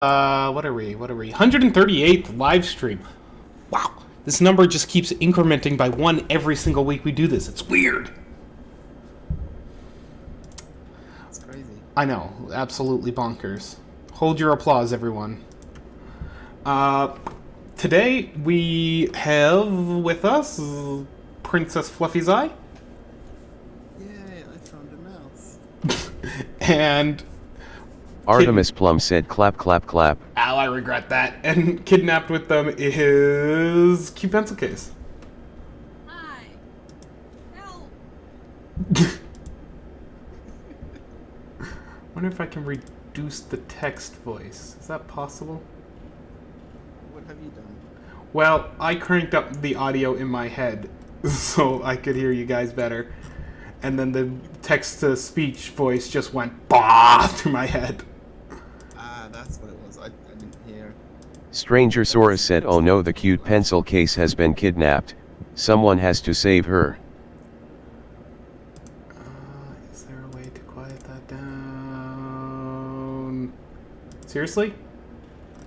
What are we? 138th live stream. Wow. This number just keeps incrementing by one every single week we do this. It's weird. It's crazy. I know. Absolutely bonkers. Hold your applause, everyone. Today we have with us Princess Fluffy's Eye. Yay, I found a mouse. And Artemis Plum said clap clap clap. Ow, I regret that. And kidnapped with them is Q Pencil Case. Hi. Help. Wonder if I can reduce the text voice. Is that possible? What have you done? Well, I cranked up the audio in my head so I could hear you guys better. And then the text-to-speech voice just went bah through my head. That's what it was. I didn't hear. Stranger Sora said, oh no, the cute pencil case has been kidnapped. Someone has to save her. Is there a way to quiet that down? Seriously?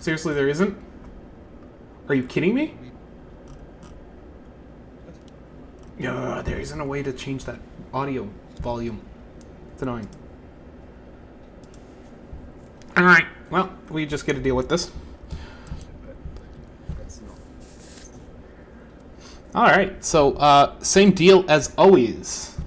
Seriously, there isn't? Are you kidding me? No, there isn't a way to change that audio volume. It's annoying. Alright, well, we just get to deal with this. That's not. Alright, so, same deal as always.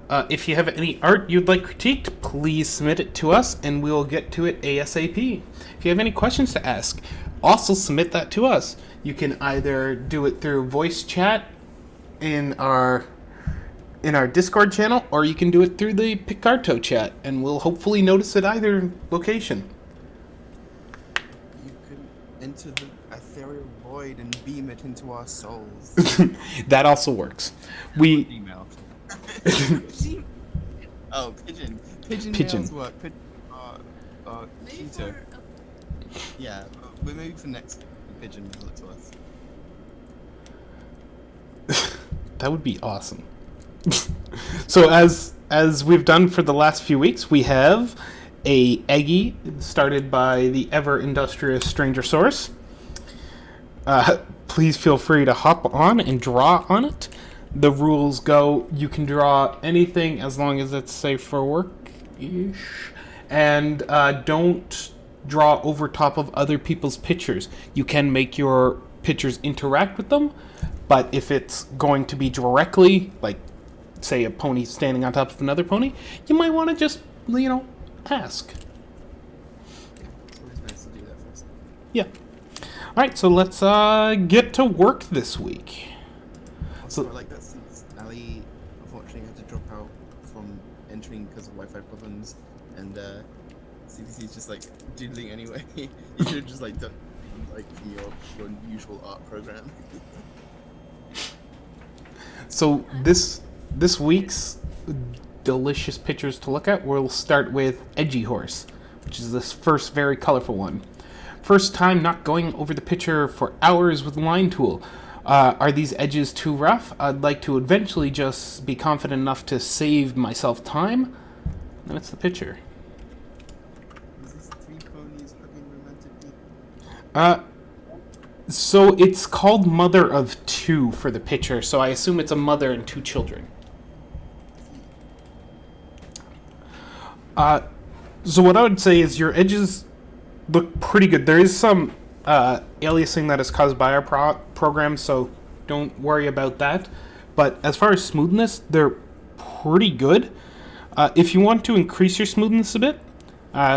If you have any art you'd like critiqued, please submit it to us, and we'll get to it ASAP. If you have any questions to ask, also submit that to us. You can either do it through voice chat in our Discord channel, or you can do it through the Picarto chat, and we'll hopefully notice at either location. You could enter the ethereal void and beam it into our souls. That also works. We Email. Oh, pigeon. Pigeon mails work. Pigeon are cuter. Yeah, but maybe for next pigeon mail it to us. That would be awesome. So as we've done for the last few weeks, we have a Eggy started by the ever industrious Stranger Source. Please feel free to hop on and draw on it. The rules go, you can draw anything as long as it's safe for work-ish. And don't draw over top of other people's pictures. You can make your pictures interact with them, but if it's going to be directly, like, say a pony standing on top of another pony, you might want to just, ask. It's always nice to do that first. Yeah. Alright, so let's get to work this week. Also, I like that since Ali unfortunately had to drop out from entering because of Wi-Fi problems, and CDC's just like doodling anyway. You should have just like done like from your usual art program. So this week's delicious pictures to look at, we'll start with Edgy Horse, which is this first very colorful one. First time not going over the picture for hours with line tool. Are these edges too rough? I'd like to eventually just be confident enough to save myself time. And it's the picture. Is this three ponies hugging romantically? So it's called Mother of Two for the picture, so I assume it's a mother and two children. So what I would say is your edges look pretty good. There is some aliasing that is caused by our program, so don't worry about that. But as far as smoothness, they're pretty good. If you want to increase your smoothness a bit,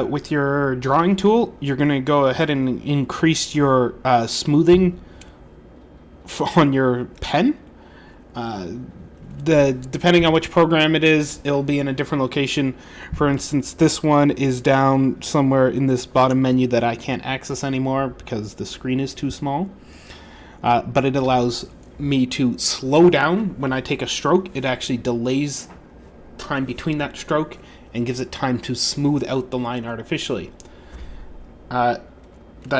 with your drawing tool, you're going to go ahead and increase your smoothing on your pen. Depending on which program it is, it'll be in a different location. For instance, this one is down somewhere in this bottom menu that I can't access anymore because the screen is too small. But it allows me to slow down when I take a stroke. It actually delays time between that stroke and gives it time to smooth out the line artificially. That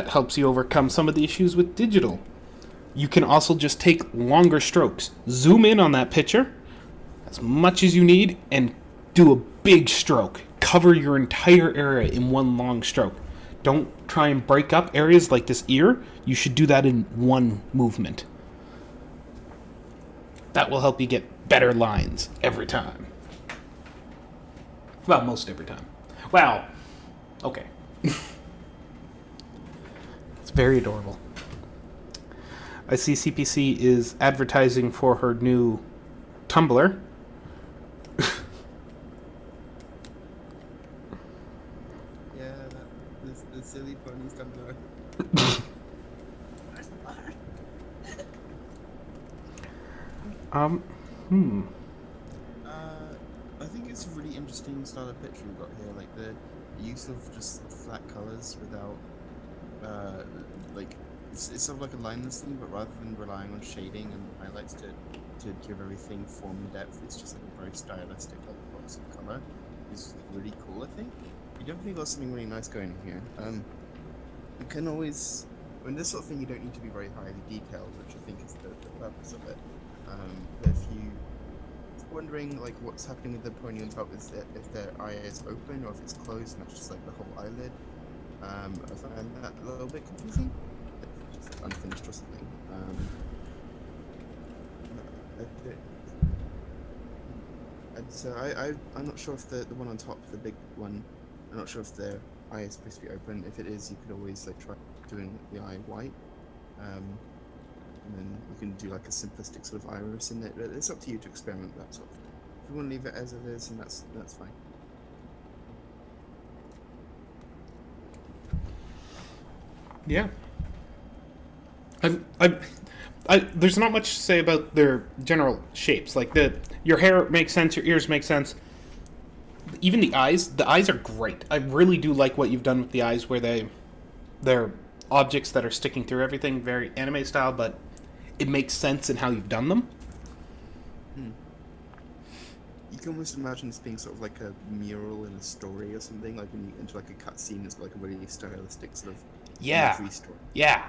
helps you overcome some of the issues with digital. You can also just take longer strokes. Zoom in on that picture as much as you need and do a big stroke. Cover your entire area in one long stroke. Don't try and break up areas like this ear. You should do that in one movement. That will help you get better lines every time. Well, most every time. Wow. Okay. It's very adorable. I see CPC is advertising for her new Tumblr. Yeah, the silly ponies come to I think it's a really interesting style of picture we've got here, like the use of just flat colors without, like, it's sort of like a lineless thing, but rather than relying on shading and highlights to give everything form and depth, it's just like a very stylistic, like, box of color. It's really cool, I think. You definitely got something really nice going on here. You can always, when this sort of thing, you don't need to be very highly detailed, which I think is the purpose of it. But if you wondering like what's happening with the pony on top, is that if their eye is open or if it's closed and that's just like the whole eyelid. I find that a little bit confusing. It's just unfinished or something. So I'm not sure if the one on top, the big one, I'm not sure if their eye is supposed to be open. If it is, you could always like try doing the eye white. And then you can do like a simplistic sort of iris in it. It's up to you to experiment with that sort of thing. If you want to leave it as it is, then that's fine. Yeah. There's not much to say about their general shapes. Like your hair makes sense, your ears make sense. Even the eyes are great. I really do like what you've done with the eyes, where they're objects that are sticking through everything, very anime style, but it makes sense in how you've done them. You can almost imagine this being sort of like a mural in a story or something, like when you enter like a cutscene, it's like a really stylistic sort of imagery story. Yeah,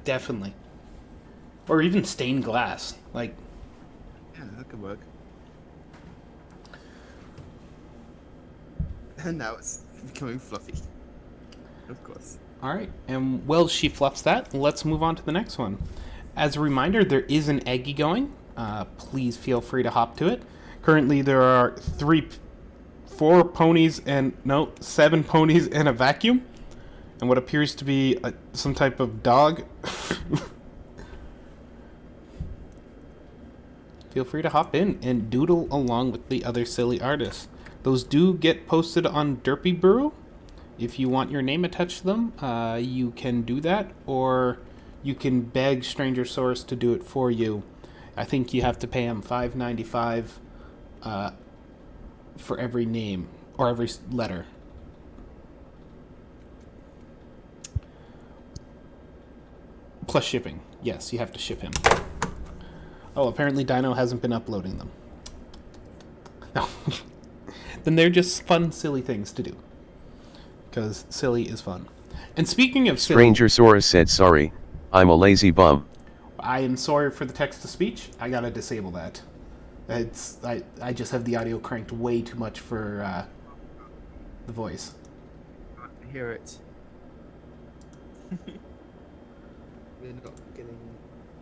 definitely. Or even stained glass, like. Yeah, that could work. And now it's becoming fluffy. Of course. All right, and while she fluffs that, let's move on to the next one. As a reminder, there is an Eggie going. Please feel free to hop to it. Currently, there are 7 ponies and a vacuum, and what appears to be some type of dog. Feel free to hop in and doodle along with the other silly artists. Those do get posted on Derpy Brew. If you want your name attached to them, you can do that, or you can beg Stranger Source to do it for you. I think you have to pay him $5.95 for every name or every letter. Plus shipping. Yes, you have to ship him. Oh, apparently Dino hasn't been uploading them. No. Then they're just fun, silly things to do. Because silly is fun. And speaking of silly... Stranger Source said, sorry, I'm a lazy bum. I am sorry for the text-to-speech. I gotta disable that. I just have the audio cranked way too much for the voice. I hear it. We're not getting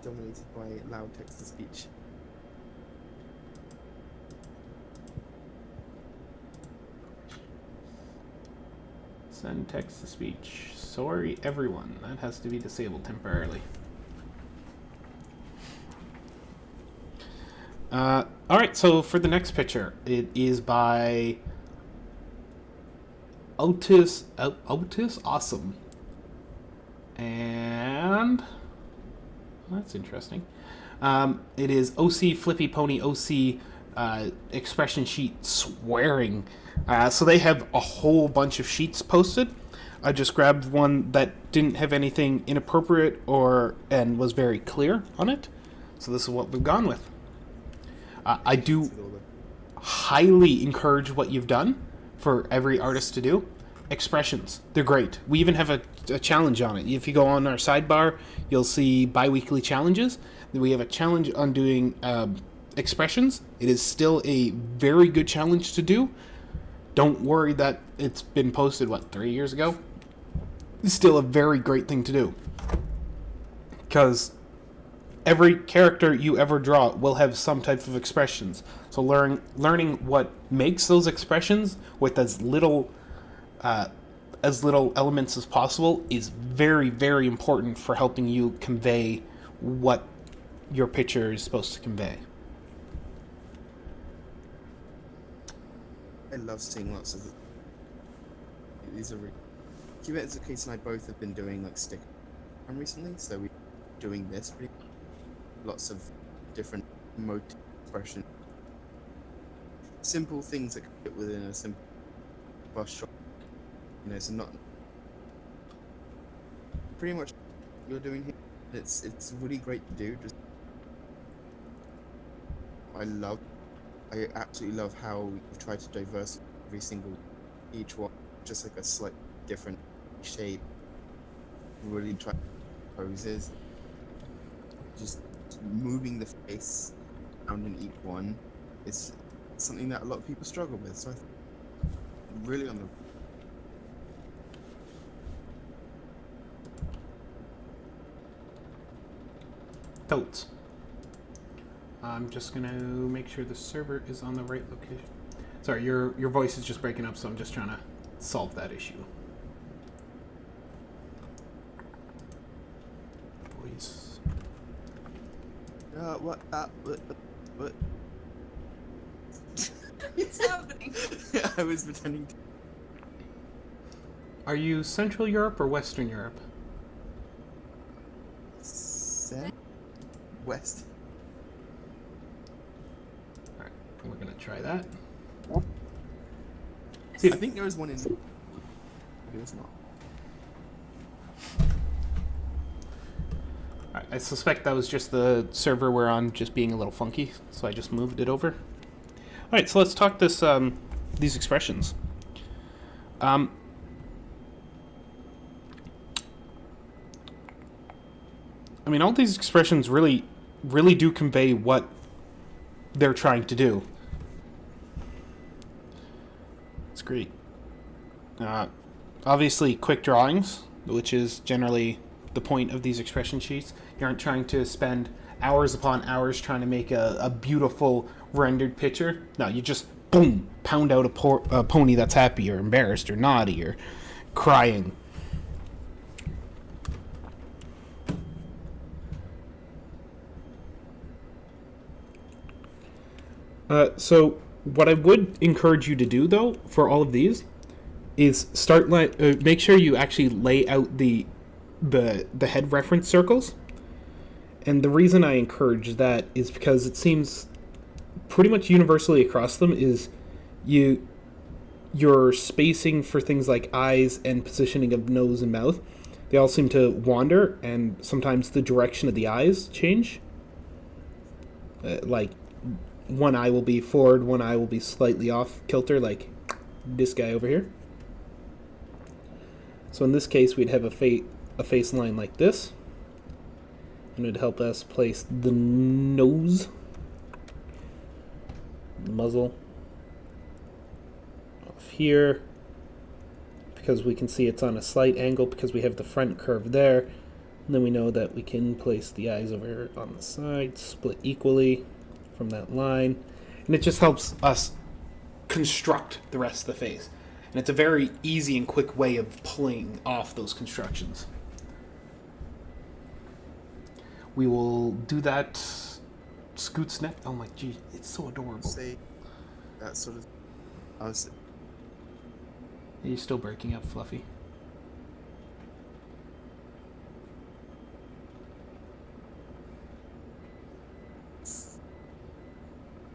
dominated by loud text-to-speech. Send text-to-speech. Sorry, everyone. That has to be disabled temporarily. Alright, so for the next picture, it is by Otis Awesome. And that's interesting. It is OC Flippy Pony OC expression sheet swearing. So they have a whole bunch of sheets posted. I just grabbed one that didn't have anything inappropriate and was very clear on it. So this is what we've gone with. I do highly encourage what you've done for every artist to do. Expressions, they're great. We even have a challenge on it. If you go on our sidebar, you'll see bi-weekly challenges. We have a challenge on doing expressions. It is still a very good challenge to do. Don't worry that it's been posted, 3 years ago? is still a very great thing to do. Because every character you ever draw will have some type of expressions. So learning what makes those expressions with as little elements as possible is very, very important for helping you convey what your picture is supposed to convey. I love seeing lots of these are really... Cubit Case and I both have been doing like stick recently, so we're doing this pretty lots of different motive expression, simple things that can fit within a simple bus shot. You know, so not pretty much what you're doing here. It's really great to do. Just I absolutely love how we've tried to diversify each one, just like a slight different shape. Really try poses, just moving the face around in each one is something that a lot of people struggle with. So I think really on the Totes. I'm just gonna make sure the server is on the right location. Sorry, your voice is just breaking up, so I'm just trying to solve that issue. Voice. what? What's happening? I was pretending to... Are you Central Europe or Western Europe? West. Alright, we're gonna try that. I think there was one in... It was not. Alright, I suspect that was just the server we're on just being a little funky, so I just moved it over. Alright, so let's talk these expressions. I mean, all these expressions really do convey what they're trying to do. It's great. Obviously, quick drawings, which is generally the point of these expression sheets. You aren't trying to spend hours upon hours trying to make a beautiful rendered picture. No, you just, boom, pound out a pony that's happy or embarrassed or naughty or crying. So what I would encourage you to do, though, for all of these, is make sure you actually lay out the head reference circles. And the reason I encourage that is because it seems pretty much universally across them is your spacing for things like eyes and positioning of nose and mouth, they all seem to wander, and sometimes the direction of the eyes change. Like, one eye will be forward, one eye will be slightly off kilter, like this guy over here. So in this case, we'd have a face line like this, and it'd help us place the nose, the muzzle off here, because we can see it's on a slight angle because we have the front curve there. And then we know that we can place the eyes over here on the side, split equally from that line, and it just helps us construct the rest of the face. And it's a very easy and quick way of pulling off those constructions. We will do that. Scoot's neck. Oh my gee, it's so adorable. Say that sort of... You're still breaking up, Fluffy.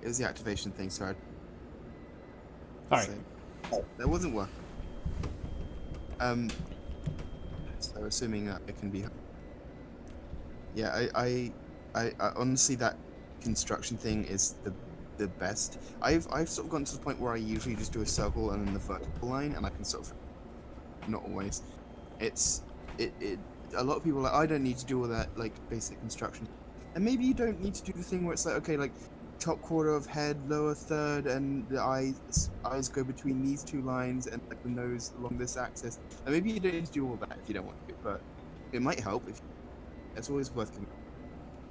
It was the activation thing, so Alright. That wasn't working. So assuming that it can be... Yeah, I honestly, that construction thing is the best. I've sort of gotten to the point where I usually just do a circle and then the vertical line, and I can sort of... Not always. A lot of people are like, I don't need to do all that, like, basic construction. And maybe you don't need to do the thing where it's like, okay, like, top quarter of head, lower third, and the eyes go between these two lines, and like the nose along this axis. And maybe you don't need to do all that if you don't want to, but it might help. If it's always worth giving.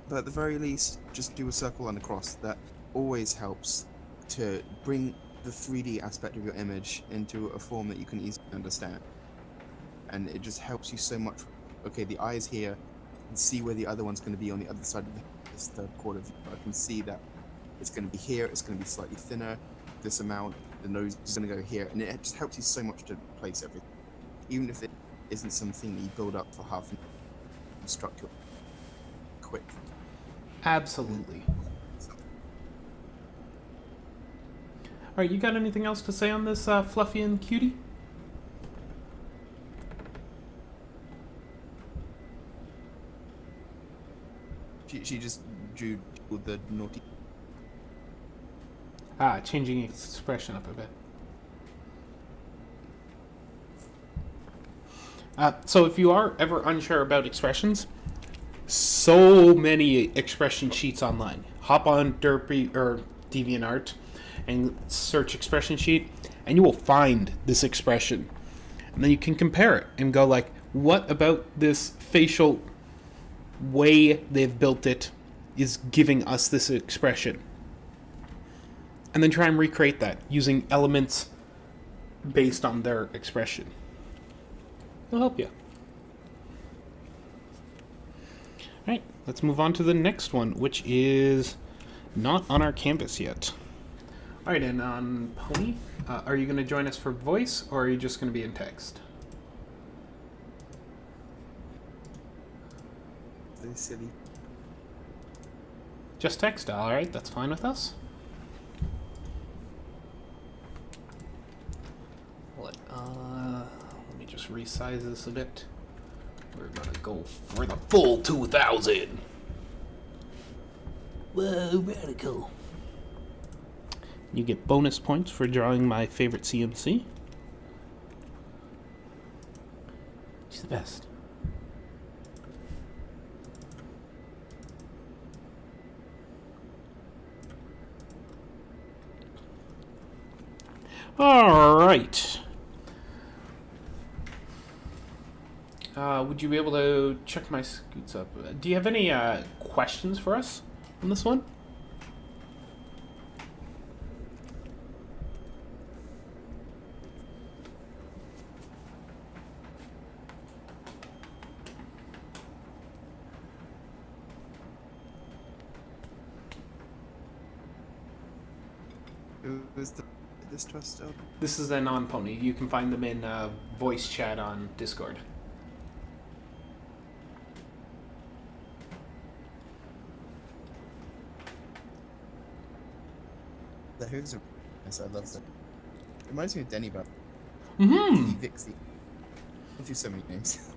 But at the very least, just do a circle and a cross. That always helps to bring the 3D aspect of your image into a form that you can easily understand. And it just helps you so much. Okay, the eye is here. I can see where the other one's going to be on the other side of this third quarter view. I can see that it's going to be here. It's going to be slightly thinner, this amount. The nose is going to go here. And it just helps you so much to place everything. Even if it isn't something that you build up for half an hour, construct your quick. Absolutely. All right, you got anything else to say on this Fluffy and Cutie? She just drew the naughty. Changing expression up a bit. So if you are ever unsure about expressions, so many expression sheets online. Hop on Derpy or DeviantArt and search expression sheet, and you will find this expression. And then you can compare it and go like, what about this facial way they've built it is giving us this expression? And then try and recreate that using elements based on their expression. It'll help you. Alright, let's move on to the next one, which is not on our canvas yet. Alright, and on Pony, are you going to join us for voice, or are you just going to be in text? Very silly. Just text? Alright, that's fine with us. Let me just resize this a bit. We're going to go for the full 2000. Whoa, radical. You get bonus points for drawing my favorite CMC. She's the best. All right. Would you be able to check my scoots up? Do you have any questions for us on this one? Who is this trust of? This is a non-pony. You can find them in voice chat on Discord. The Who's a... Yes, I love that. Reminds me of Denny Bub. Mm-hmm. Vixie. I do so many names.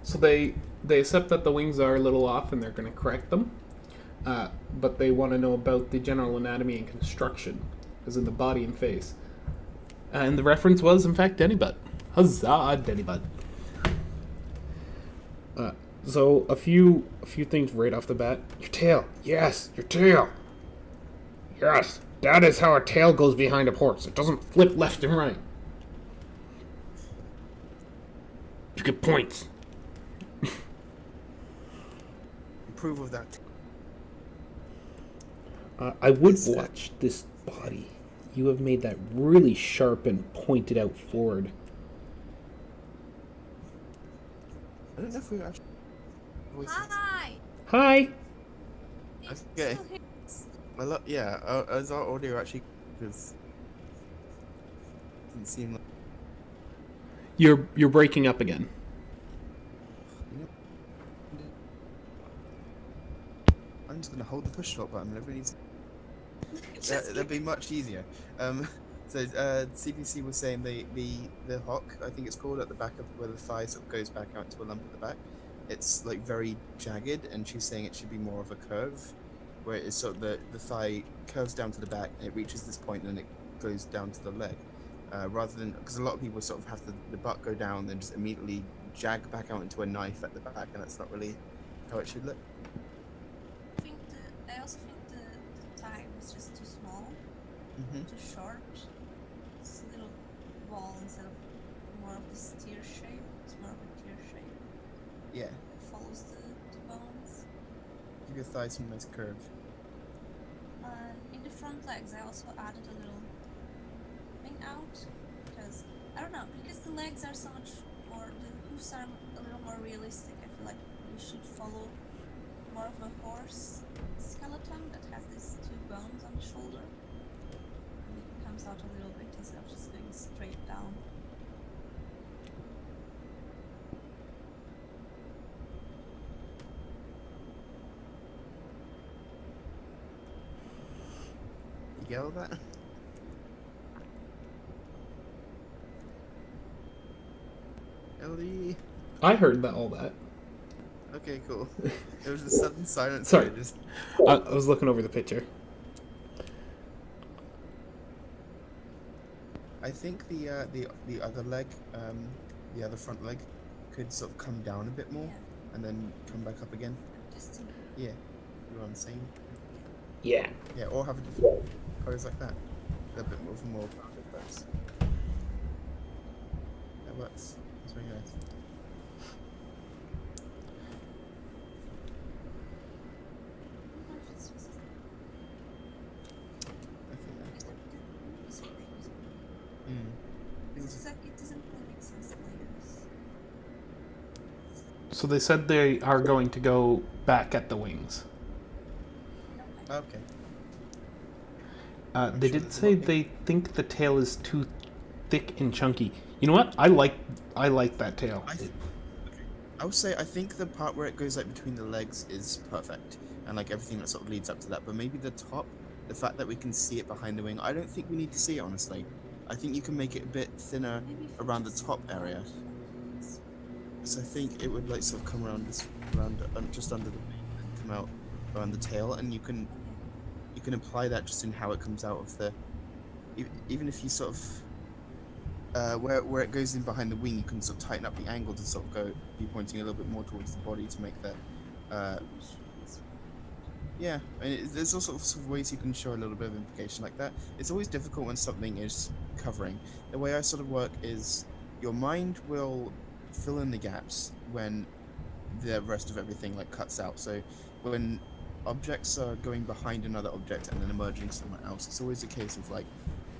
So they accept that the wings are a little off and they're going to correct them. But they want to know about the general anatomy and construction, as in the body and face. And the reference was, in fact, Denny-Butt. Huzzah, Denny-Butt. So a few things right off the bat. Your tail. Yes, your tail. Yes, that is how a tail goes behind a horse. It doesn't flip left and right. You get points. Approve of that. I would watch this body. You have made that really sharp and pointed out forward. I don't know if we were actually... Hi. Hi. Okay. Yeah, is our audio actually... Because... Doesn't seem like... You're breaking up again. I'm just gonna hold the push stop button. Everybody needs... That'd be much easier. So CPC was saying the hock, I think it's called, at the back of where the thigh sort of goes back out to a lump at the back. It's like very jagged, and she's saying it should be more of a curve, where it's sort of the thigh curves down to the back and it reaches this point and then it goes down to the leg, rather than, because a lot of people sort of have the butt go down then just immediately jag back out into a knife at the back, and that's not really how it should look. I also think the time is just too small, too short. It's a little ball instead of more of this tear shape. It's more of a tear shape. Yeah. It follows the bones. Give your thighs some nice curve. In the front legs, I also added a little thing out because I don't know, because the legs are so much more, the hoofs are a little more realistic. I feel like you should follow more of a horse skeleton that has these two bones on the shoulder, and it comes out a little bit instead of just going straight down. You get all that? Ellie. I heard all that. Okay, cool. There was a sudden silence. Sorry. I just... I was looking over the picture. I think the other leg, the other front leg, could sort of come down a bit more, Yeah. and then come back up again. Just to Yeah, you know what I'm saying? Yeah. Yeah, or have a different pose like that. A bit more of a more rounded pose. That works. That's very nice. I think that. it's confusing. Things- It doesn't really make sense the layers. So they said they are going to go back at the wings. No, Okay. They sure did there's say nothing- they think the tail is too thick and chunky. You know what? I like that tail. I would say I think the part where it goes like between the legs is perfect, and like everything that sort of leads up to that. But maybe the top, the fact that we can see it behind the wing, I don't think we need to see it honestly. I think you can make it a bit thinner maybe if we around the just top area. So I think it would like sort of come around this, just under the wing and come out around the tail, and you can apply that just in how it comes out of the. Even if you sort of where it goes in behind the wing, you can sort of tighten up the angle to sort of be pointing a little bit more towards the body to make that. Yeah, I mean, there's all sorts of ways you can show a little bit of implication like that. It's always difficult when something is covering. The way I sort of work is your mind will fill in the gaps when the rest of everything like cuts out. So when objects are going behind another object and then emerging somewhere else, it's always a case of like,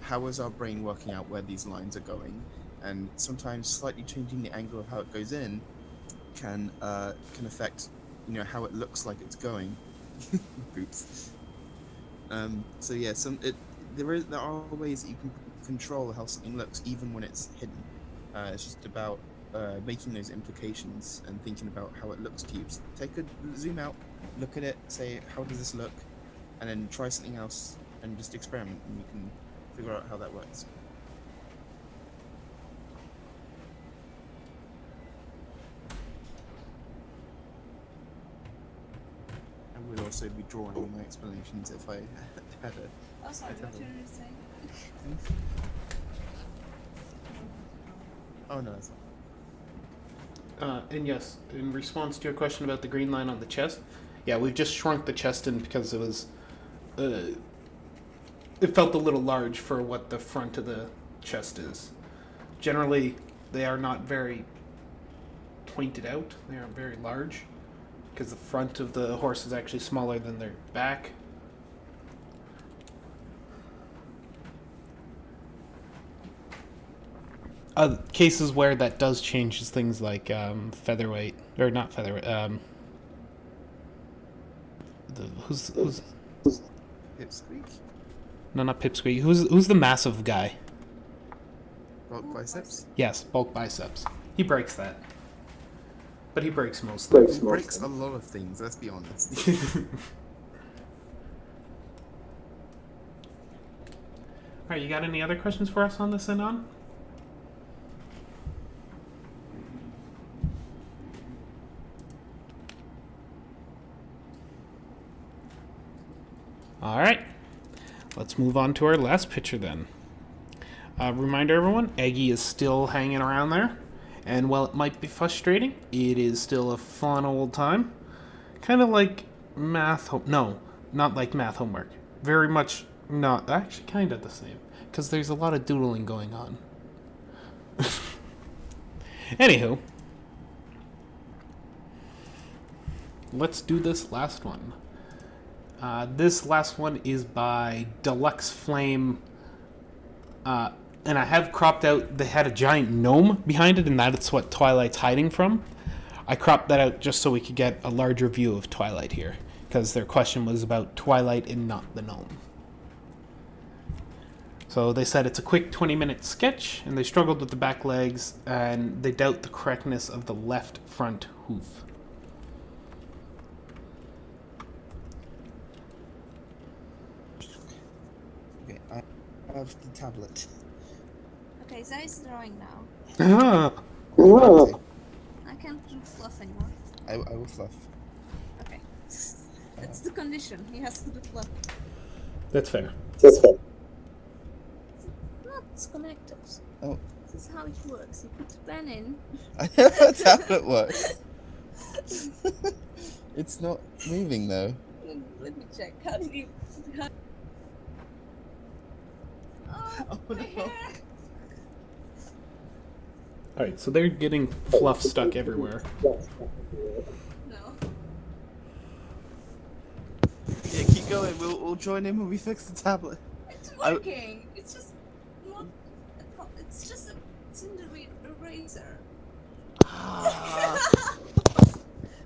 how is our brain working out where these lines are going? And sometimes slightly changing the angle of how it goes in can affect, how it looks like it's going. Oops. So yeah, there are ways that you can control how something looks even when it's hidden. It's just about making those implications and thinking about how it looks to you. Just zoom out, look at it, say how does this look, and then try something else and just experiment, and you can figure out how that works. I would also be drawing all my explanations if I had a. Oh, sorry, what you were saying? Oh no, that's not. And yes, in response to your question about the green line on the chest, yeah, we've just shrunk the chest in because it was, it felt a little large for what the front of the chest is. Generally, they are not very pointed out. They aren't very large because the front of the horse is actually smaller than their back. Cases where that does change is things like featherweight, or not featherweight. Who's Pipsqueak? no, not Pipsqueak. Who's the massive guy? Bulk biceps? Yes, bulk biceps. He breaks that, but he breaks most things. He breaks a lot of things, let's be honest. Alright, you got any other questions for us on this and on? Alright, let's move on to our last picture then. Reminder everyone, Aggie is still hanging around there, and while it might be frustrating, it is still a fun old time. Kind of like not like math homework. Very much not. Actually, kind of the same. Because there's a lot of doodling going on. Anywho. Let's do this last one. This last one is by Deluxe Flame. And I have cropped out, they had a giant gnome behind it, and that's what Twilight's hiding from. I cropped that out just so we could get a larger view of Twilight here, because their question was about Twilight and not the gnome. So they said it's a quick 20-minute sketch, and they struggled with the back legs, and they doubt the correctness of the left front hoof. Okay, I have the tablet. Okay, Zai's drawing now. I can't do fluff anymore. I will fluff. Okay. That's the condition. He has to do fluff. That's fair. Not connected. Oh. This is how it works. You put the pen in. I know how a tablet works. It's not moving though. Let me check. How did you... How... Oh, Oh, my no. hair. Alright, so they're getting fluff stuck everywhere. No. Yeah, keep going. We'll join in when we fix the tablet. It's working. It's just not... It's just a... It's in the eraser.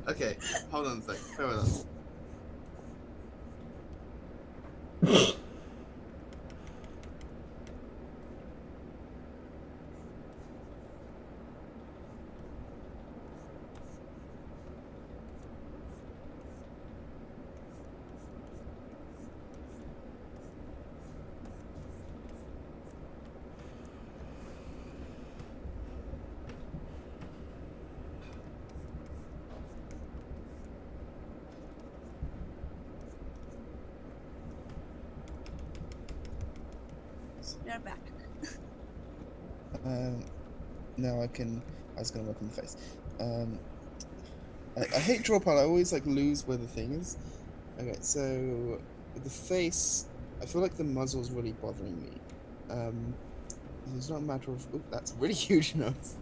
Okay, hold on a sec. Hold on. You're back. Now I can. I was gonna work on the face. I hate draw pile. I always like lose where the thing is. Okay, so with the face, I feel like the muzzle's really bothering me. It's not a matter of. Oh, that's a really huge nose.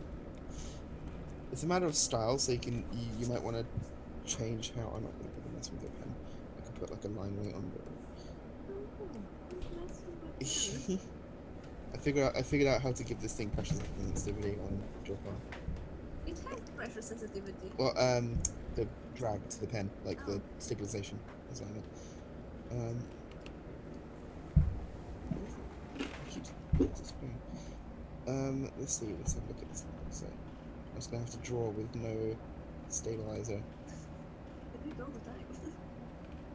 It's a matter of style, so you might want to change how. I'm not gonna put a mess with the pen. I could put like a line weight on it. I figured out how to give this thing pressure sensitivity on draw pile. It has pressure sensitivity. Well, the drag to the pen, like the stabilization. That's what I meant. Let's see. Let's have a look at this. So, I'm just gonna have to draw with no stabilizer. I do it all the time.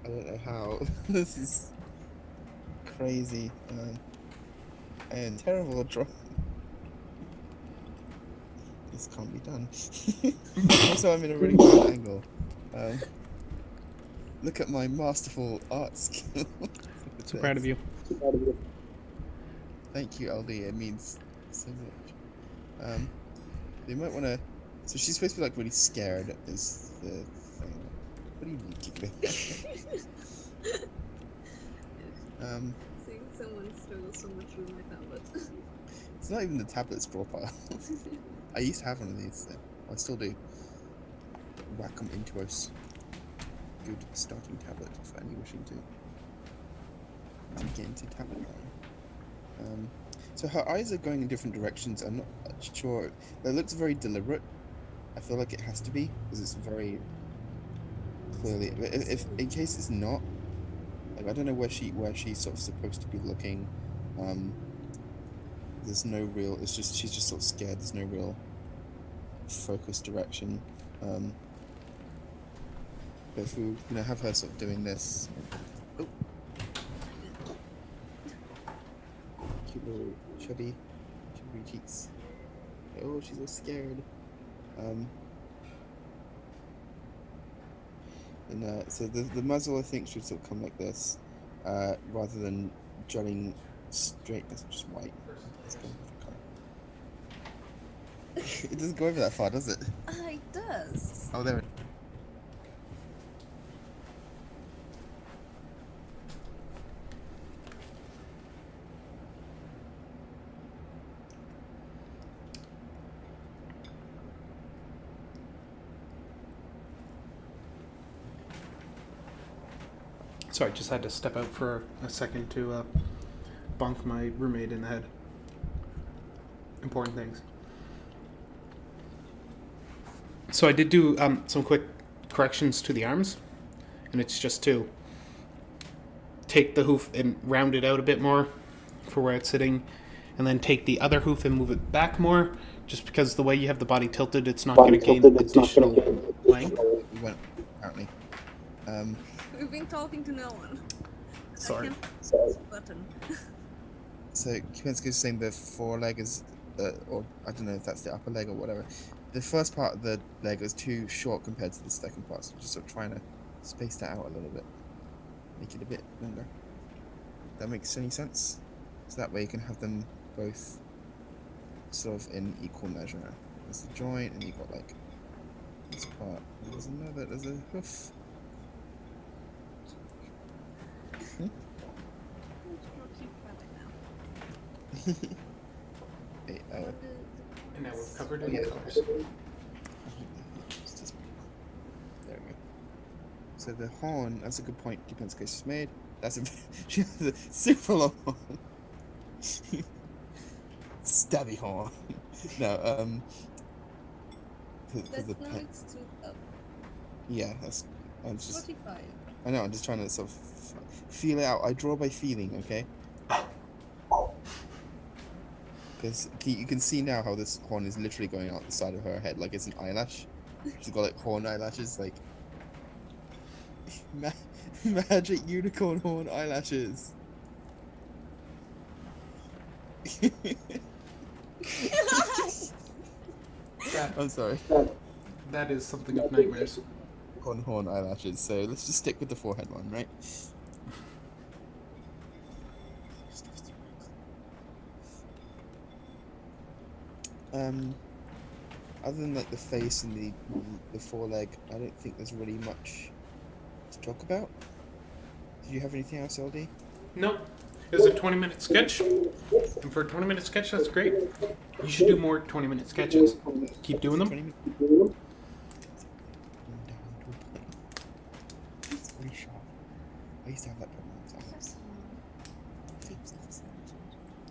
I don't know how. This is crazy. And terrible at drawing. This can't be done. Also, I'm in a really bad angle. Look at my masterful art skill. So proud of you. Thank you, LD. It means so much. You might want to. So she's supposed to be like really scared. Is the thing? What do you mean giggling? Seeing someone struggle so much with my tablet. It's not even the tablet's draw pile. I used to have one of these. So I still do. Wacom Intuos. Good starting tablet for any wishing to get into tablet line. So her eyes are going in different directions. I'm not sure. That looks very deliberate. I feel like it has to be because it's very clearly. If in case it's not, like I don't know where she's sort of supposed to be looking. There's no real. It's just she's just sort of scared. There's no real focus direction. But if we have her sort of doing this. Oh. Cute little chubby cheeks. Oh, she's all scared. So the muzzle I think should sort of come like this, rather than jutting straight. That's just white. Let's go with the colour. It doesn't go over that far, does it? It does. Oh, there. Sorry, just had to step out for a second to bonk my roommate in the head. Important things. So I did do some quick corrections to the arms, and it's just to take the hoof and round it out a bit more for where it's sitting, and then take the other hoof and move it back more, just because the way you have the body tilted, it's not going to gain additional length. We went, apparently. We've been talking to no one. Sorry. I can't press the button. So Kipinski's saying the foreleg is, or I don't know if that's the upper leg or whatever. The first part of the leg is too short compared to the second part, so just sort of trying to space that out a little bit, make it a bit longer. That makes any sense? So that way you can have them both sort of in equal measure. There's the joint, and you've got like this part. There's a hoof. Hey, And now we've covered it. yeah. Of course. There we go. So the horn, that's a good point Kipinski just made. That's a she has a super long horn. Stabby horn. No, That's the now it's too up. yeah, that's I'm just 45. I know I'm just trying to sort of feel it out. I draw by feeling, okay? Because you can see now how this horn is literally going out the side of her head like it's an eyelash. She's got like horn eyelashes, like magic unicorn horn eyelashes. I'm sorry. That is something of nightmares. Horn eyelashes. So let's just stick with the forehead one, right? Other than like the face and the foreleg, I don't think there's really much to talk about. Do you have anything else, LD? No, it was a 20-minute sketch, and for a 20-minute sketch, that's great. You should do more 20-minute sketches. Keep doing them. 20 minutes. It's very sharp. I used to have that problem.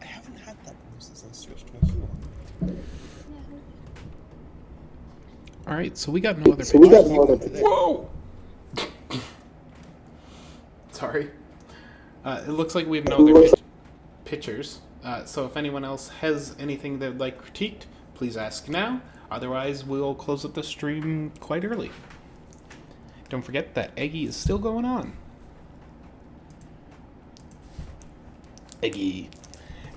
I haven't had that problem since I switched to a phone. All right, so we got no other pictures. Whoa! Sorry. It looks like we have no other pictures. So if anyone else has anything they'd like critiqued, please ask now. Otherwise, we'll close up the stream quite early. Don't forget that Eggy is still going on. Eggy.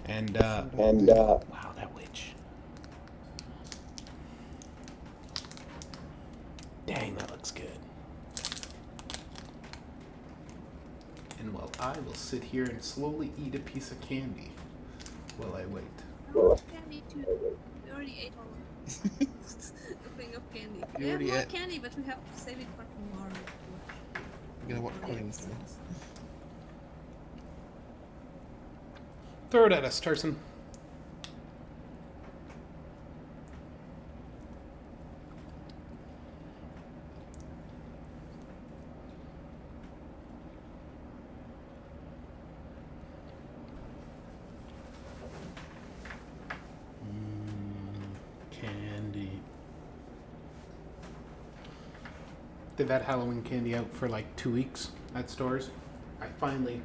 And wow, that witch. Dang, that looks good. And while I will sit here and slowly eat a piece of candy while I wait. Candy too. We already ate all of the thing of candy. You We have already more ate? candy, but we have to save it for tomorrow. We're gonna watch Collins then. Throw it at us, Tarson. Candy. They've had Halloween candy out for like 2 weeks at stores. I finally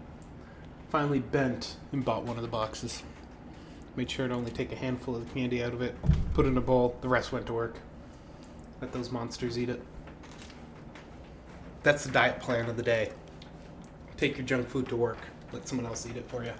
bent and bought one of the boxes. Made sure to only take a handful of the candy out of it, put it in a bowl, the rest went to work. Let those monsters eat it. That's the diet plan of the day. Take your junk food to work. Let someone else eat it for you.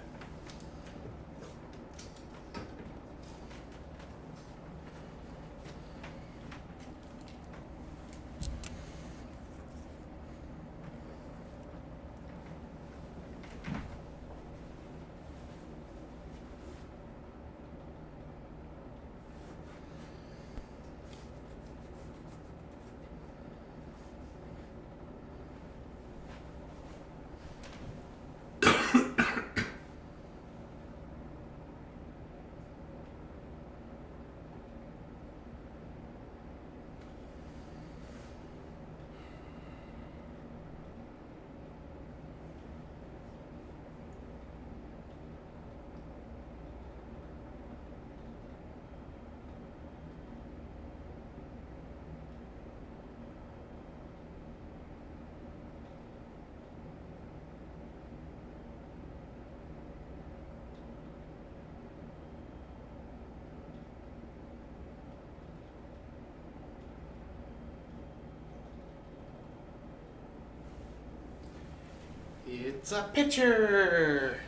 It's a picture.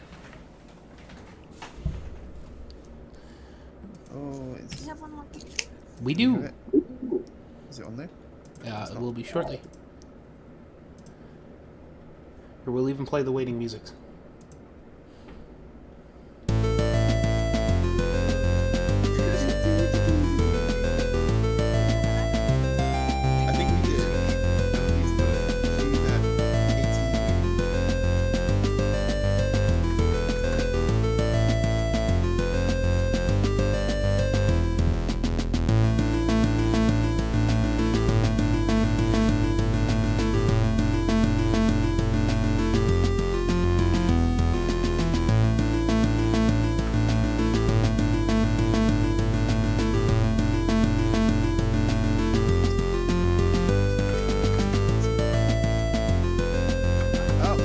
Oh, Do it's. you have one more picture? We do. Is it on there? It will be shortly. Or we'll even play the waiting music. I think we did. Do that 18. Oh,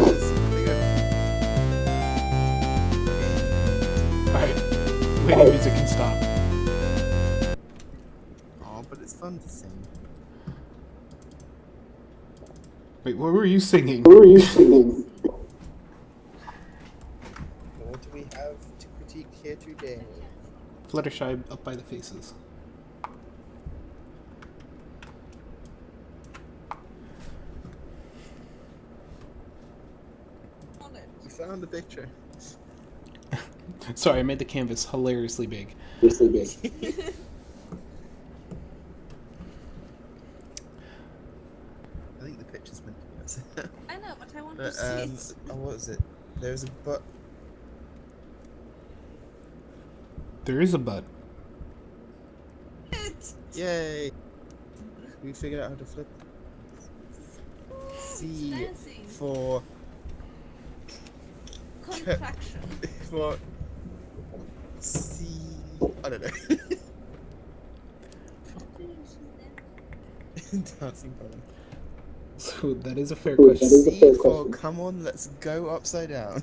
there's the figure. Alright. Waiting music can stop. Oh, but it's fun to sing. Wait, what were you singing? What do we have to critique here today? Fluttershy up by the faces. Hold it. We found the picture. Sorry, I made the canvas hilariously big. I think the picture's meant to be upside down. I know, but I want to But, see it. oh, what is it? There's a butt. There is a butt. Yay! We figured out how to flip. C Fancy. for Contraction. for C. I don't know. Dancing button. So that is a fair question. C for come on, let's go upside down.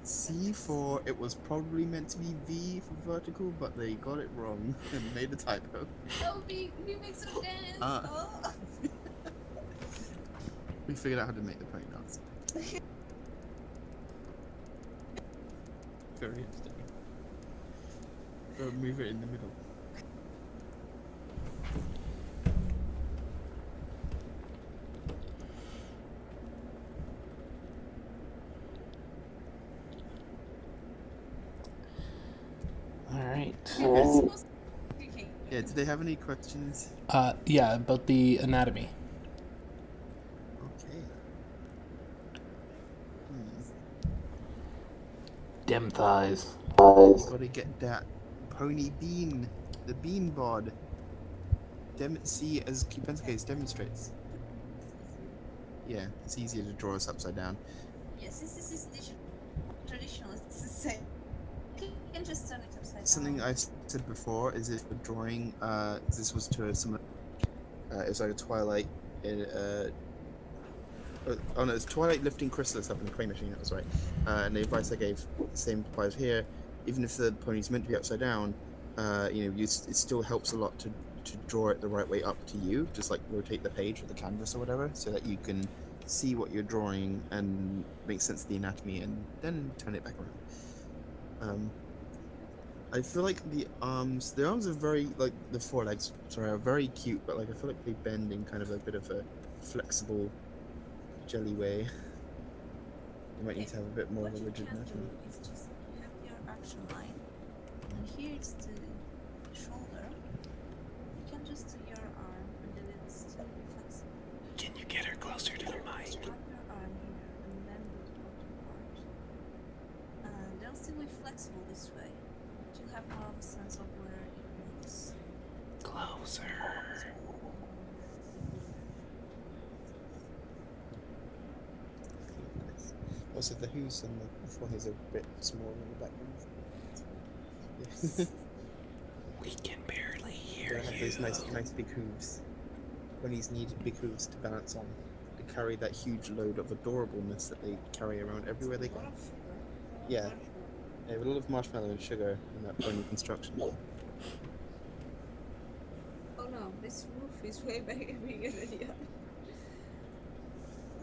C for it was probably meant to be V for vertical, but they got it wrong and made a typo. Oh, we make some dance. Ah. Oh. We figured out how to make the pony dance. Very interesting. Move it in the middle. Alright. You're supposed to be Yeah, did they have any questions? Yeah, about the anatomy. Okay. Dem thighs. Gotta get that pony bean. The bean bod. See, as pencil case demonstrates. Yeah, it's easier to draw us upside down. Yes, this is traditional. It's the same. You can just turn it upside Something down. I said before is if a drawing, this was to some, it was like a Twilight, oh no, it's Twilight lifting chrysalis up in the crane machine, that was right. And the advice I gave, same applies here, even if the pony's meant to be upside down, it still helps a lot to draw it the right way up to you, just like rotate the page or the canvas or whatever, so that you can see what you're drawing and make sense of the anatomy and then turn it back around. I feel like the arms are very, like the forelegs, sorry, are very cute, but like I feel like they bend in kind of a bit of a flexible jelly way. You might need to have a bit more of a What you rigid can do anatomy. is just you have your action line, and here it's the shoulder. You can just do your arm, and then it's still flexible. Can you get her closer to the mic? Wrap your arm here, and then do the bottom part. They'll still be flexible this way, but you'll have more of a sense of where it moves. Closer. Also, the hooves and the foreheads are a bit smaller in the background. Yeah. We can barely hear They have those nice big hooves. Ponies need big hooves to balance on, to carry that huge load of adorableness that they carry around everywhere they go. Yeah, a lot of marshmallow and sugar in that pony construction. Oh no, this roof is way bigger than the other.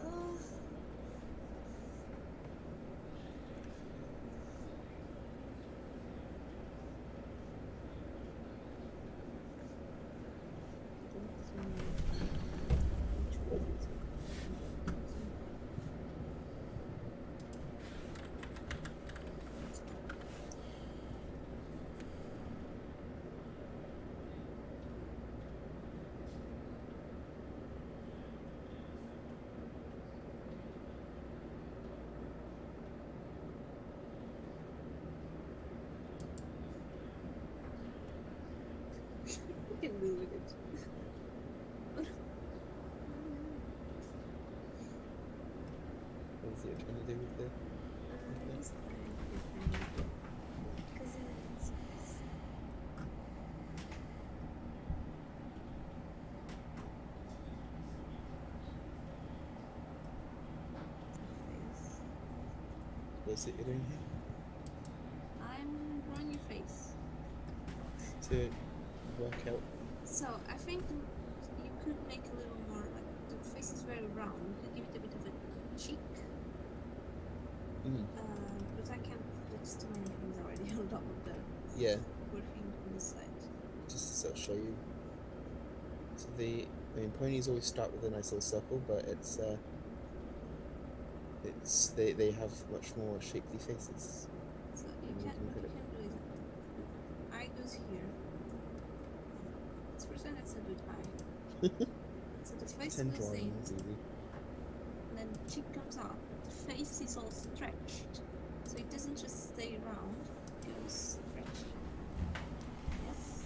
Uh, you can move it. What is it trying to do with the? Just because it's face. What's it you're doing here? I'm drawing your face. To work out. So I think you could make a little more like the face is very round. You could give it a bit of a cheek. Mm. But I can't. There's too many things already on top of the Yeah, working on the side. just to sort of show you. So ponies always start with a nice little circle, but they have much more shapely faces. So Mm, what you you can can put it- do is eye goes here. Let's pretend it's a good eye. So the face 10 goes in, drawings, easy. and then the cheek comes up. The face is all stretched, so it doesn't just stay round. It goes stretched. Yes.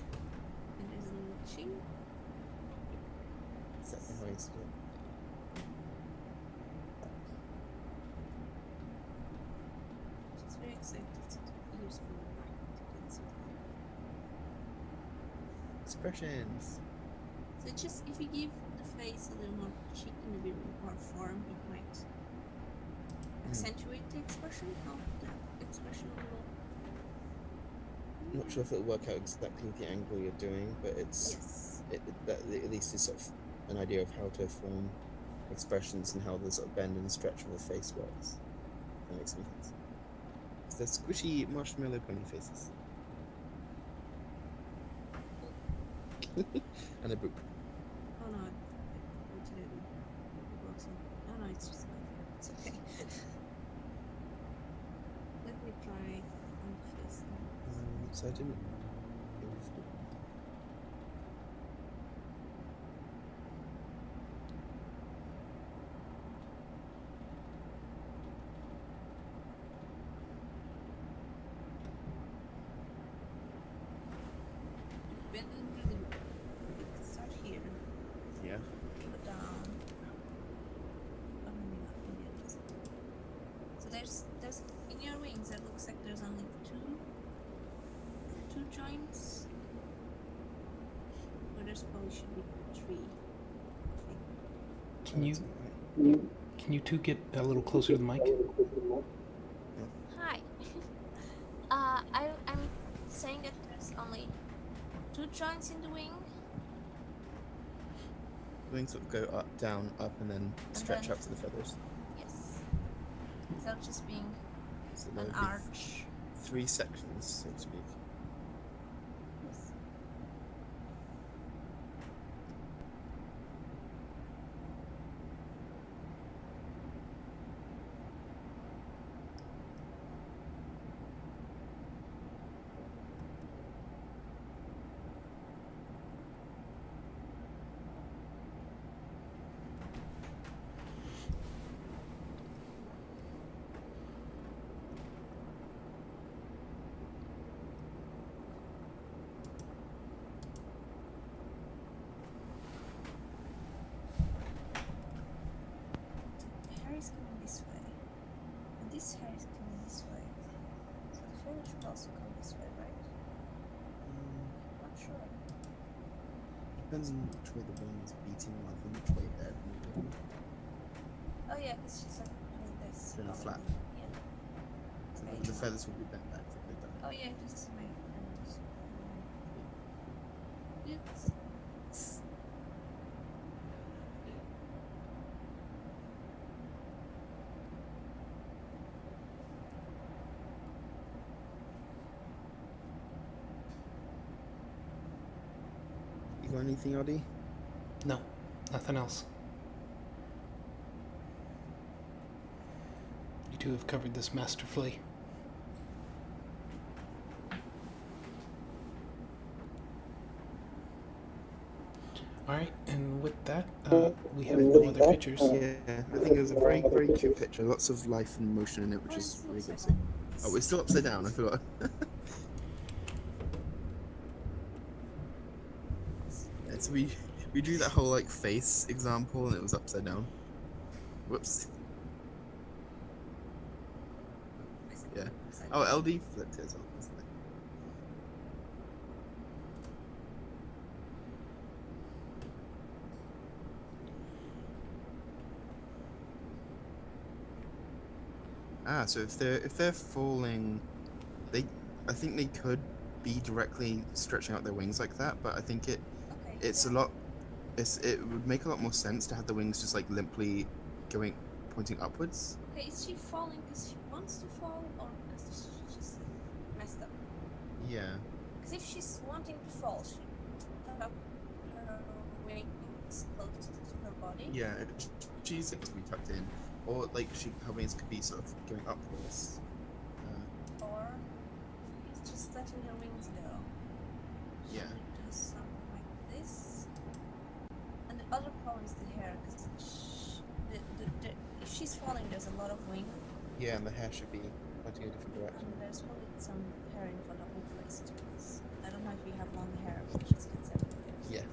And there's a little chin. Exactly how I used to do it. She's very excited to use my mind to get something. Expressions. So just if you give the face a little more cheek and a bit more form, it might accentuate the expression of the expression a little. I'm not sure if it'll work out exactly the angle you're doing, but Yes. that at least is sort of an idea of how to form expressions and how the sort of bend and stretch of the face works. That makes any sense. It's the squishy marshmallow pony faces. And a boop. Oh no, what did I do? I broke some. Oh no, it's just it's okay. Let me try on the face now. So I didn't. Bend really start here. Yeah. Go down. Oh, maybe not. Maybe I'll just. So there's in your wings. It looks like there's only two joints. Or there's probably should be three. I think. Can you two get a little closer to the mic? Hi. I'm saying that there's only two joints in the wing. Wings sort of go up, down, up, and then stretch then- out to the feathers. Yes. Instead of just being So there an would be arch. 3 sections, so to speak. Yes. Hair is coming this way, and this hair is coming this way. So the feather should also come this way, right? Not sure. Depends on which way the wing is beating rather than which way they're moving. Oh yeah, because she's like doing this. Doing a flap. Yeah. So Okay. the feathers will be bent back if they're done. Oh yeah, just my hands. It's got anything, Oddy? No, nothing else. You two have covered this masterfully. Alright, and with that, we have no other pictures. Yeah, I think it was a very, very cute picture. Lots of life and motion in it, which is really good to see. Oh, it's still upside down, I forgot. Yeah, so we drew that whole like face example and it was upside down. Whoops. Yeah. Oh, LD flipped it as well. Wasn't it? Ah, so if they're falling, I think they could be directly stretching out their wings like that, but I think it would make a lot more sense to have the wings just like limply pointing upwards. Okay, is she falling because she wants to fall or because she just messed up? Yeah. Because if she's wanting to fall, she put up her wings close to her body. Yeah, she's to be tucked in, or like her wings could be sort of going upwards. Or she's just letting her wings go. Yeah. She does something like this. And the other problem is the hair, because if she's falling, there's a lot of wing. Yeah, and the hair should be pointing a different direction. And there's probably some hair in front of her face too. I don't know if you have long hair, but she just gets everywhere. Yeah.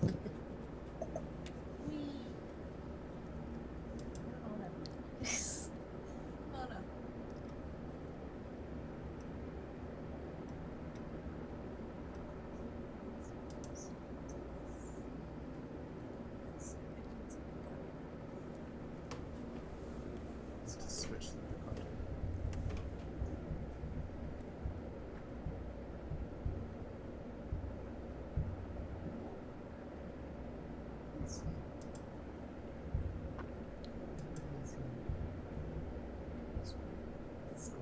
Wee. I don't know what happened. Oh no. Let's just switch to the content. Let's see. Let's go.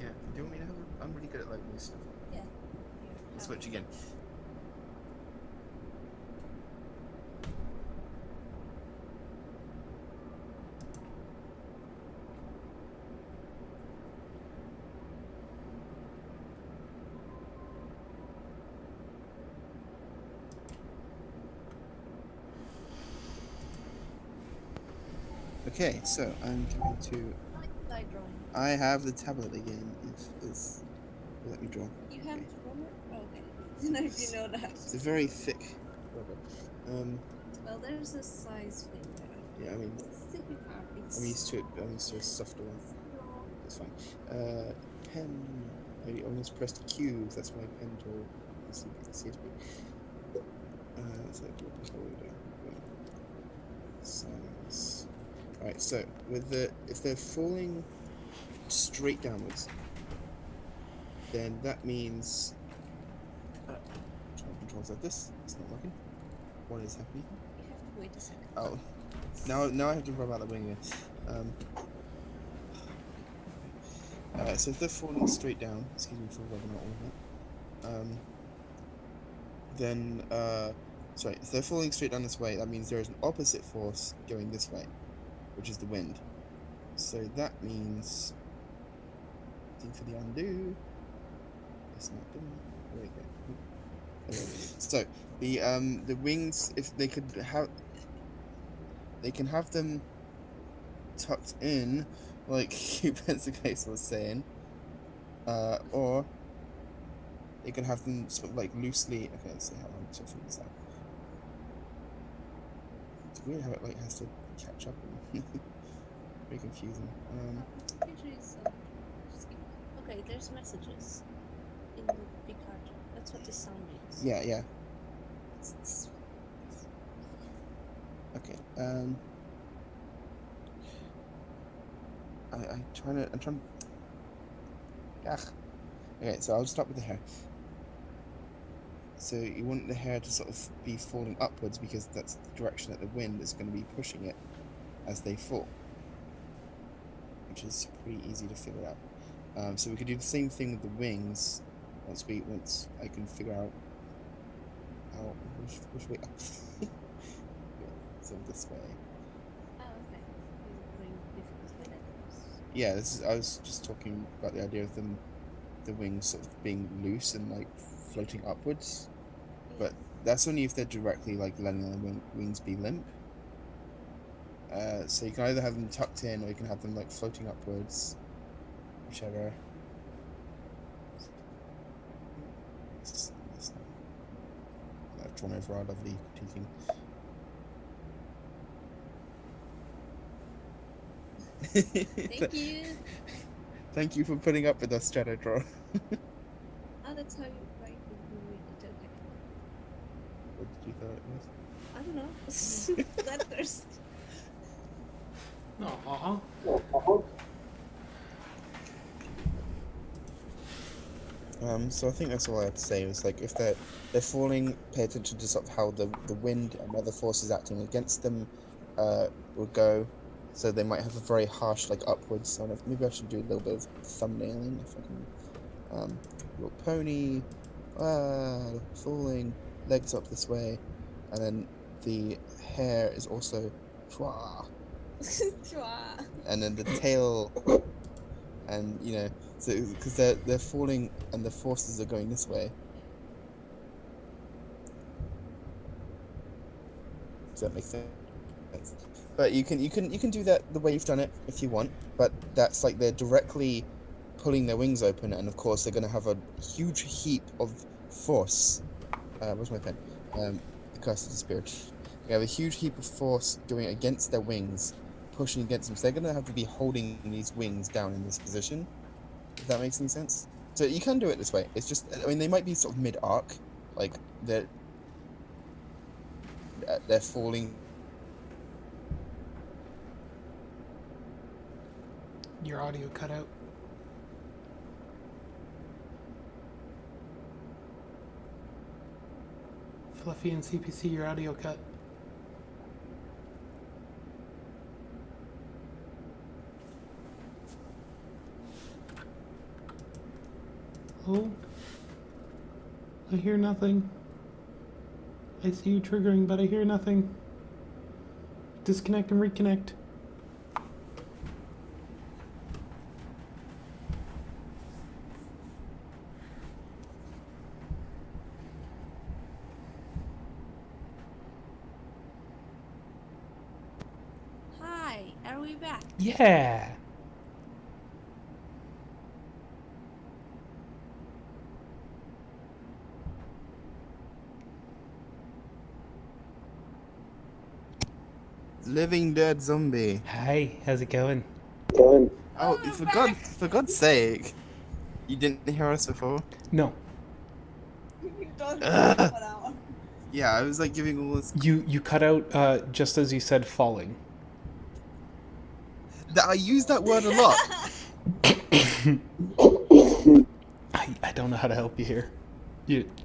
Yeah, do you want me to have I'm really good at like new stuff. Yeah. Let's switch again. Okay, so I'm going to. Side drawing. I have the tablet again. It's let me draw. You have to rubber? Oh, okay. I don't know if you know that. It's a very thick rubber. Well, there's a size thing there. Yeah, I mean, It's sticky part. I'm used to it. I'm used to a softer one. It's fine. Pen. I almost pressed Q. That's my pen tool. See it. So size. All right. So if they're falling straight downwards, then that means controls like this. It's not working. What is happening? You have to wait a second. Oh, now I have to rub out the wing again. So if they're falling straight down, excuse me for rubbing out all of that. Then sorry, if they're falling straight down this way, that means there is an opposite force going this way, which is the wind. So that means, for the undo. It's not doing it. There we go. Okay. So the wings, if they could have, they can have them tucked in, like Pencil Case was saying, or they can have them sort of like loosely. Okay, let's see how I'm sort of figure this out. It's weird how it like has to catch up. And very confusing. Okay, there's messages in the big card. That's what this sound is. Yeah. Okay. I'm trying. Yeah. Okay, so I'll start with the hair. So you want the hair to sort of be falling upwards because that's the direction that the wind is going to be pushing it as they fall, which is pretty easy to figure out. So we could do the same thing with the wings once I can figure out which way up. Yeah, so this way. Oh, okay. You're doing different letters. Yeah, I was just talking about the idea of the wings sort of being loose and like floating upwards, but that's only if they're directly like letting the wings be limp. So you can either have them tucked in or you can have them like floating upwards, whichever. I've drawn over our lovely critiquing. Thank you. Thank you for putting up with us, Shadow Draw. Oh, that's how you write it. Okay. What did you thought it was? I don't know. Letters. Aw. So I think that's all I had to say. Was like if they're falling, pay attention to sort of how the wind and other forces acting against them will go. So they might have a very harsh like upwards sort of. Maybe I should do a little bit of thumbnailing if I can. Little pony, falling, legs up this way, and then the hair is also chwa, and then the tail, and you know. So, because they're falling and the forces are going this way. Does that make sense? But you can do that the way you've done it if you want. But that's like they're directly pulling their wings open, and of course they're going to have a huge heap of force. Where's my pen? The curse of the spirit. They have a huge heap of force going against their wings, pushing against them. So they're going to have to be holding these wings down in this position. If that makes any sense. So you can do it this way. It's just, I mean, they might be sort of mid-arc, like they're falling. Your audio cut out. Fluffy and CPC, your audio cut. Oh, I hear nothing. I see you triggering, but I hear nothing. Disconnect and reconnect. Hi, are we back? Yeah. Living dead zombie. Hi, how's it going? Oh, for God's sake. You didn't hear us before? No, You don't Ugh. know for that one. Yeah, I was like giving all this. you cut out just as you said falling. I use that word a lot. I don't know how to help you here.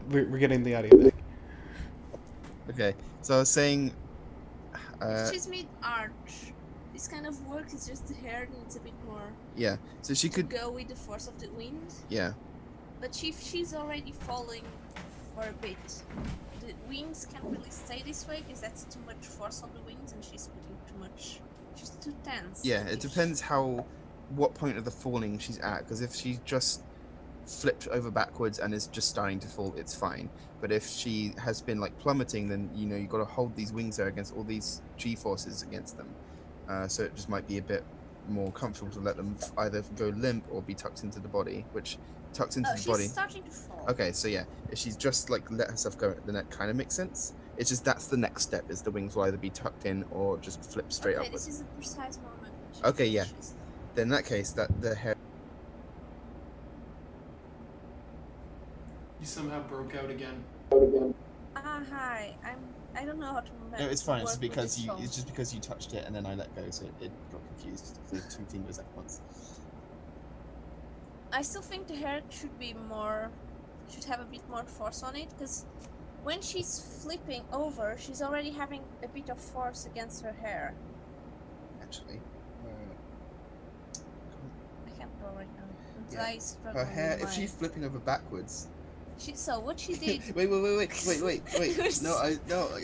We're getting the audio back. Okay, so I was saying. She's mid-arch. This kind of work is just the hair needs a bit more Yeah, so she to could. go with the force of the wind. Yeah. But she's already falling for a bit. The wings can't really stay this way because that's too much force on the wings and she's putting too much. She's too tense. Yeah, it depends what point of the falling she's at. Because if she's just flipped over backwards and is just starting to fall, it's fine. But if she has been like plummeting, then you know you've got to hold these wings there against all these G forces against them. So it just might be a bit more comfortable to let them either go limp or be tucked into the body, which tucked into the body. She's starting to fall. Okay, so yeah, if she's just like let herself go, then that kind of makes sense. It's just that's the next step: is the wings will either be tucked in or just flip straight Okay, upwards. this is a precise moment. When she Okay, yeah. finishes. Then in that case, that the hair. You somehow broke out again. Hi. I don't know how to remember. No, it's fine. It's work with because this you. phone. It's just because you touched it and then I let go, so it got confused. The two fingers at once. I still think the hair should be more should have a bit more force on it, because when she's flipping over, she's already having a bit of force against her hair. Actually, I can't draw right now. Yeah. I struggle her hair. with If she's flipping over backwards. So what she did. wait. No.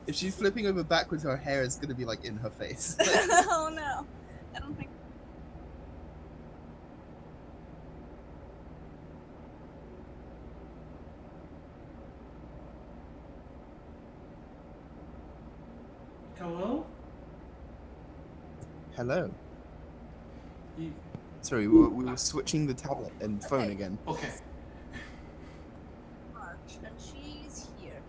If she's flipping over backwards, her hair is gonna be like in her face. Oh no, I don't think. Hello? Hello. You... Sorry, we were switching the tablet and phone Okay. again. Okay. March, and she's here.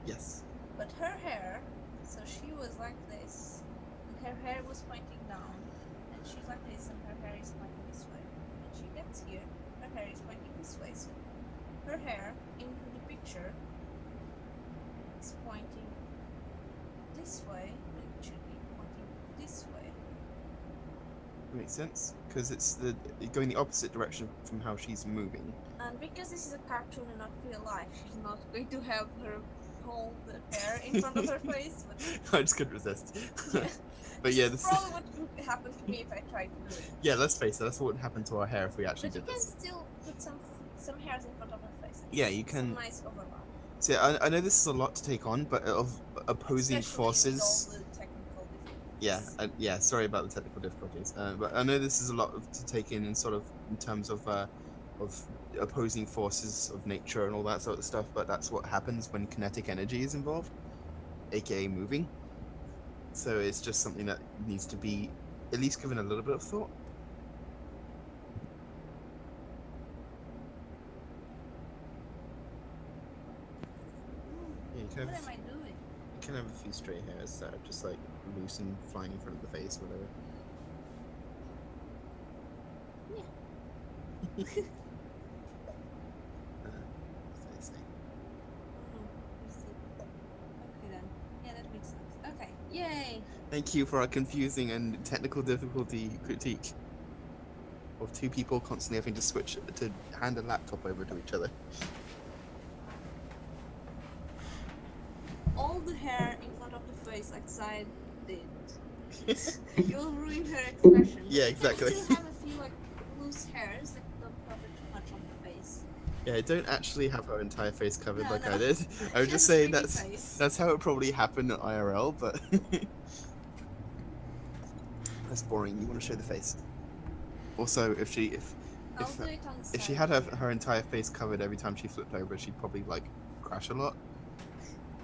Yes. But her hair, so she was like this, and her hair was pointing down, and she's like this, and her hair is pointing this way. When she gets here, her hair is pointing this way. So her hair in the picture is pointing this way, and it should be pointing this way. Makes sense, because it's going the opposite direction from how she's moving. And because this is a cartoon and not real life, she's not going to have her whole hair in front of her face. But I just couldn't resist. yeah. But yeah, this. Probably what would happen to me if I tried to do it. Yeah, let's face it. That's what would happen to our hair if we actually But you did can this. still put some hairs in front of her face. Yeah, you can. Some nice overlap. So I know this is a lot to take on, but of opposing Especially forces. with all the technical Yeah, difficulties. yeah. Sorry about the technical difficulties, but I know this is a lot to take in sort of in terms of opposing forces of nature and all that sort of stuff. But that's what happens when kinetic energy is involved, aka moving. So it's just something that needs to be at least given a little bit of thought. Yeah, you can What have, am I doing? you can have a few stray hairs that are just like loose and flying in front of the face, whatever. So it's like- Okay then. Yeah, that makes sense. Okay. Yay! Thank you for our confusing and technical difficulty critique of two people constantly having to switch to hand a laptop over to each other. All the hair in front of the face, like Side did. You'll ruin her expression. Yeah, But exactly. You can still have a few like loose hairs that don't cover too much on the face. Yeah, I don't actually have her entire face covered No, like no. I did. I would just She has say a pretty face. that's how it probably happened at IRL, but that's boring. You want to show the face. Also, I'll do it on the if she side had here. her entire face covered every time she flipped over, she'd probably like crash a lot.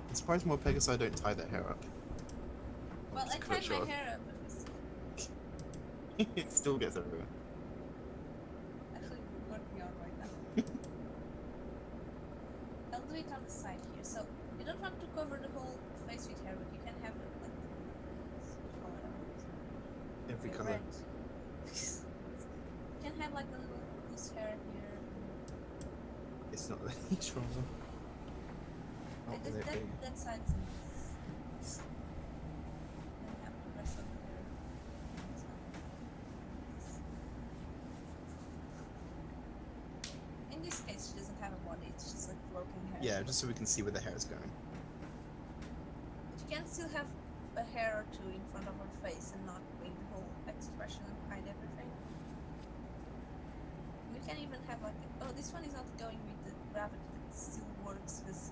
I'm surprised more Pegasus don't tie that hair up. Well, I Just cut it tied my short. hair up, but it's It still gets everywhere. actually working out right now. I'll do it on the side here. So you don't want to cover the whole face with hair, but you can have it like Every okay, color. red. You can have like a little loose hair here. It's not that strong. Not That, that that, big. that side is nice. Then have the rest of the hair. In this case, she doesn't have a body, it's just like floating hair. Yeah, just so we can see where the hair is going. But you can still have a hair or two in front of her face and not ruin the whole expression and hide everything. We can even have like, oh, this one is not going with the gravity, but it still works because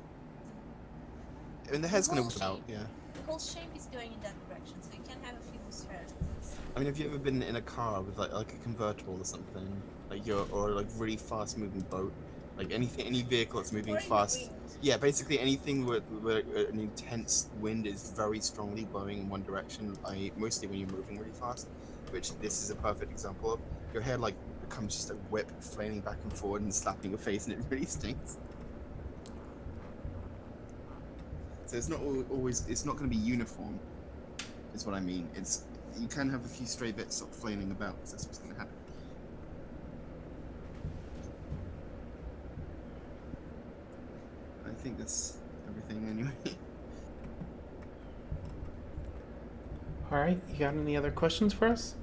I mean, the hair's gonna whole whip out, shape. yeah. the whole shape is going in that direction, so you can have a few loose hairs. 'Cause it's I mean, have you ever been in a car with like a convertible or something, or like really fast moving boat, like any vehicle that's moving or in the fast? wind. Yeah, basically anything where an intense wind is very strongly blowing in one direction, mostly when you're moving really fast, which this is a perfect example of. Your hair like becomes just a whip, flailing back and forward and slapping your face, and it really stinks. So it's not always. It's not going to be uniform. Is what I mean. You can have a few stray bits sort of flailing about, because that's what's going to happen. I think that's everything anyway. All right. You got any other questions for us?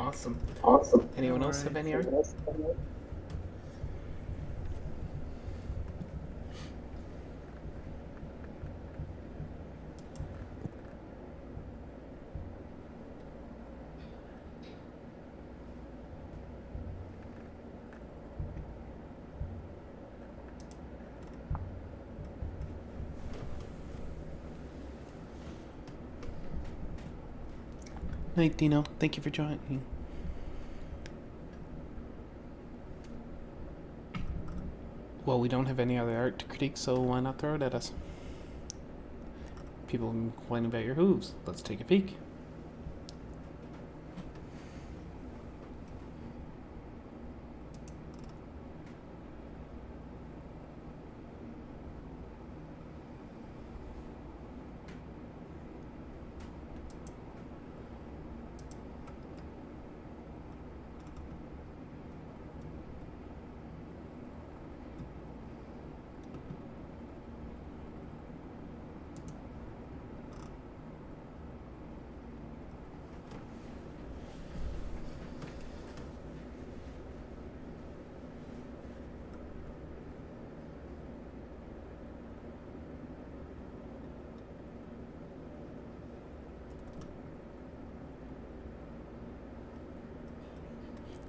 Awesome. Awesome. Anyone else have any art? Night, Dino. Thank you for joining. Well, we don't have any other art to critique, so why not throw it at us? People have been complaining about your hooves. Let's take a peek.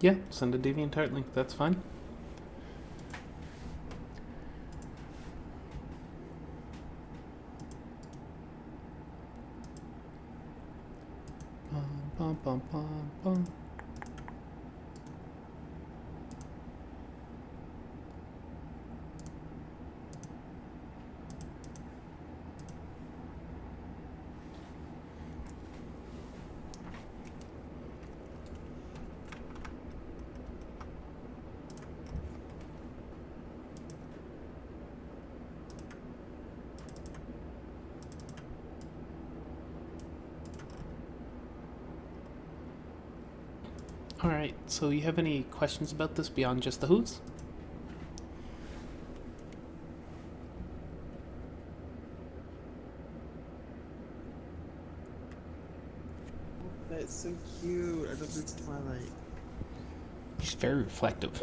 Yeah, send a DeviantArt link. That's fine. Bum, bum, bum, bum. Alright, so you have any questions about this beyond just the hooves? That's so cute. I love this Twilight. She's very reflective.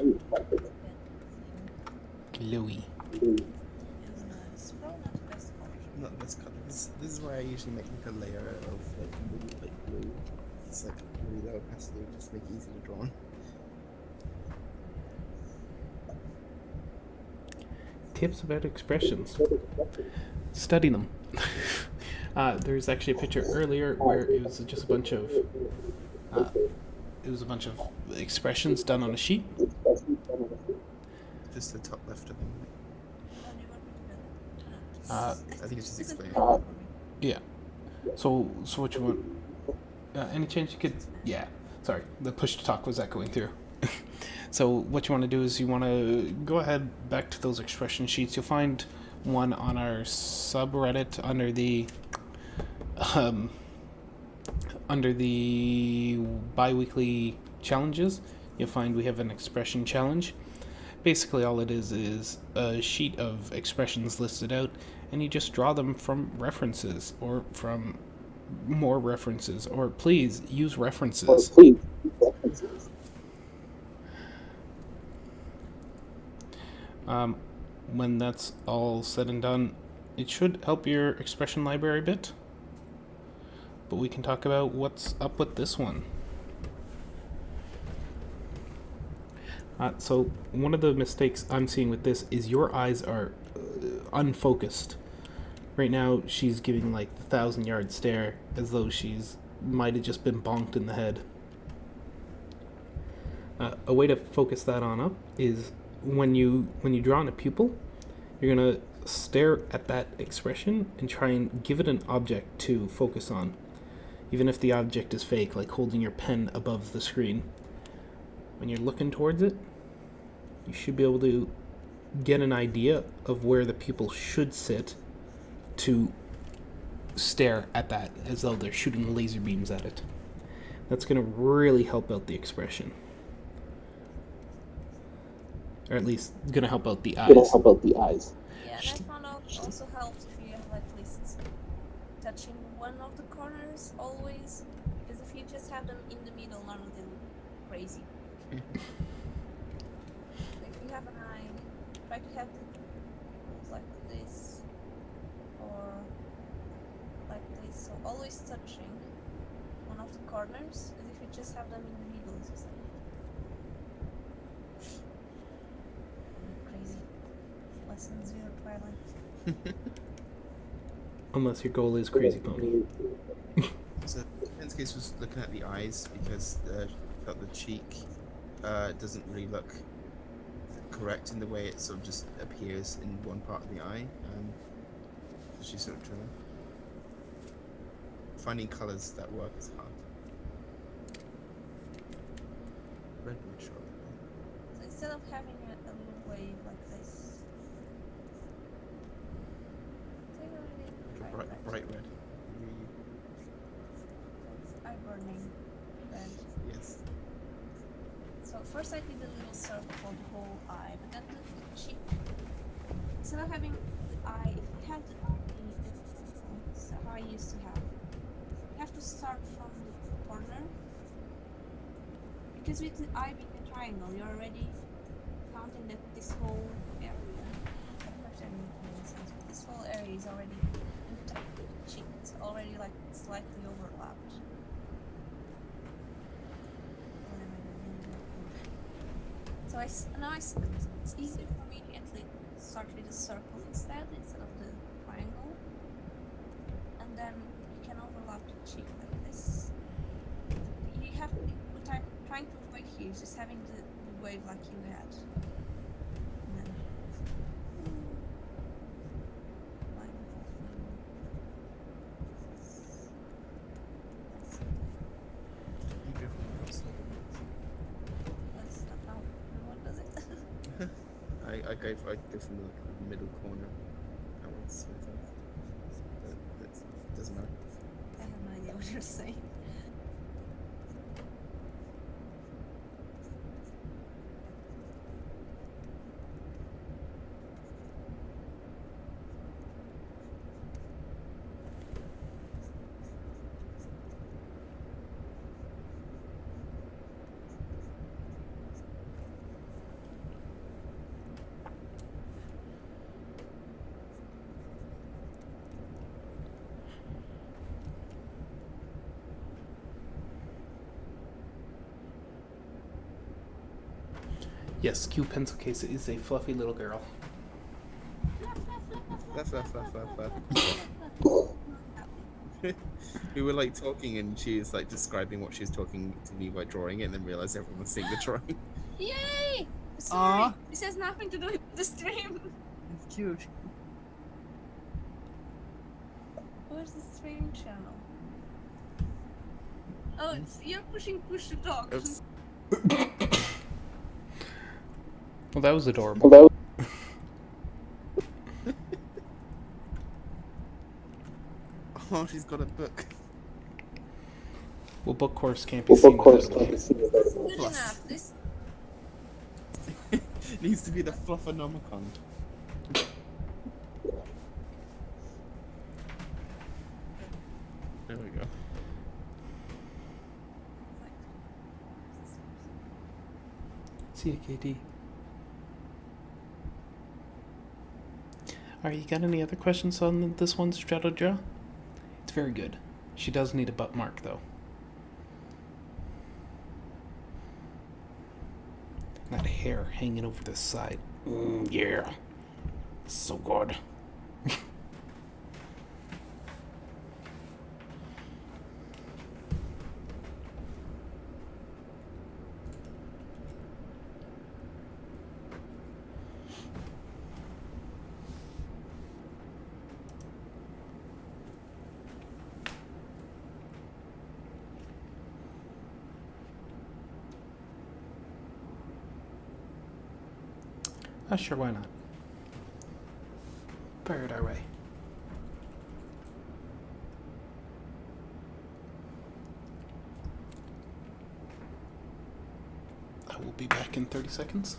Glowy. It's probably not the best color. Not the best color. This is why I usually make like a layer of like blue. It's like really low opacity, just make it easy to draw on. Tips about expressions. Study them. There's actually a picture earlier where it was just a bunch of expressions done on a sheet. Just the top left of them. Uh, I think it's just explaining. Yeah. So what you want? Any chance you could? Yeah. Sorry, the push to talk was echoing through. So what you want to do is you want to go ahead back to those expression sheets. You'll find one on our subreddit under the bi-weekly challenges. You'll find we have an expression challenge. Basically all it is a sheet of expressions listed out, and you just draw them from references or from more references, or please use references. When that's all said and done, it should help your expression library a bit. But we can talk about what's up with this one. So one of the mistakes I'm seeing with this is your eyes are unfocused. Right now she's giving like the 1,000-yard stare as though she's might have just been bonked in the head. A way to focus that on up is when you draw on a pupil, you're gonna stare at that expression and try and give it an object to focus on, even if the object is fake, like holding your pen above the screen. When you're looking towards it, you should be able to get an idea of where the pupil should sit to stare at that as though they're shooting laser beams at it. That's going to really help out the expression. Or at least going to help out the eyes. Yeah, and I found out it also helps if you have at least touching one of the corners always, because if you just have them in the middle, none of them crazy. If you have an eye, try to have it like this or like this, so always touching one of the corners, because if you just have them in the middle, it's just like crazy. Lesson 0 Twilight. Unless your goal is Crazy Pony. So Ben's case was looking at the eyes because she felt the cheek doesn't really look correct in the way it sort of just appears in one part of the eye. So she's sort of trying to finding colours that work is hard. Red would show up. So instead of having a little wave like this, take a really Bright red. eye burning red. Yes. So first I did a little circle for the whole eye, but then the cheek, instead of having the eye, if you have the eye, so how I used to have, you have to start from the corner, because with the eye being a triangle, you're already counting that this whole area, I don't know if that makes sense, but this whole area is already in the cheek, it's already like slightly overlapped. So it's easier for me to start with a circle instead of the triangle, and then you can overlap the cheek like this. You have what I'm trying to avoid here is just having the wave like you had. And then line of let's stop now. What does it? I go from the middle corner. That one's sort of. That doesn't matter. I have no idea what you're saying. Yes, Q Pencil Case is a fluffy little girl. We were like talking, and she was like describing what she was talking to me by drawing it, and then realized everyone was seeing the drawing. Yay! Sorry, Aw. this has nothing to do with the stream. It's cute. Where's the stream channel? Oh, you're pushing push to talk. Oops. Well, that was adorable. Oh, she's got a book. Well, book course can't be seen without a book. Good Plus. enough. This Needs to be the Fluffonomicon. There we go. See you, KD. Alright, you got any other questions on this one, Stratoja? It's very good. She does need a butt mark, though. That hair hanging over the side. Yeah. So good. Sure, why not? Fire it our way. I will be back in 30 seconds.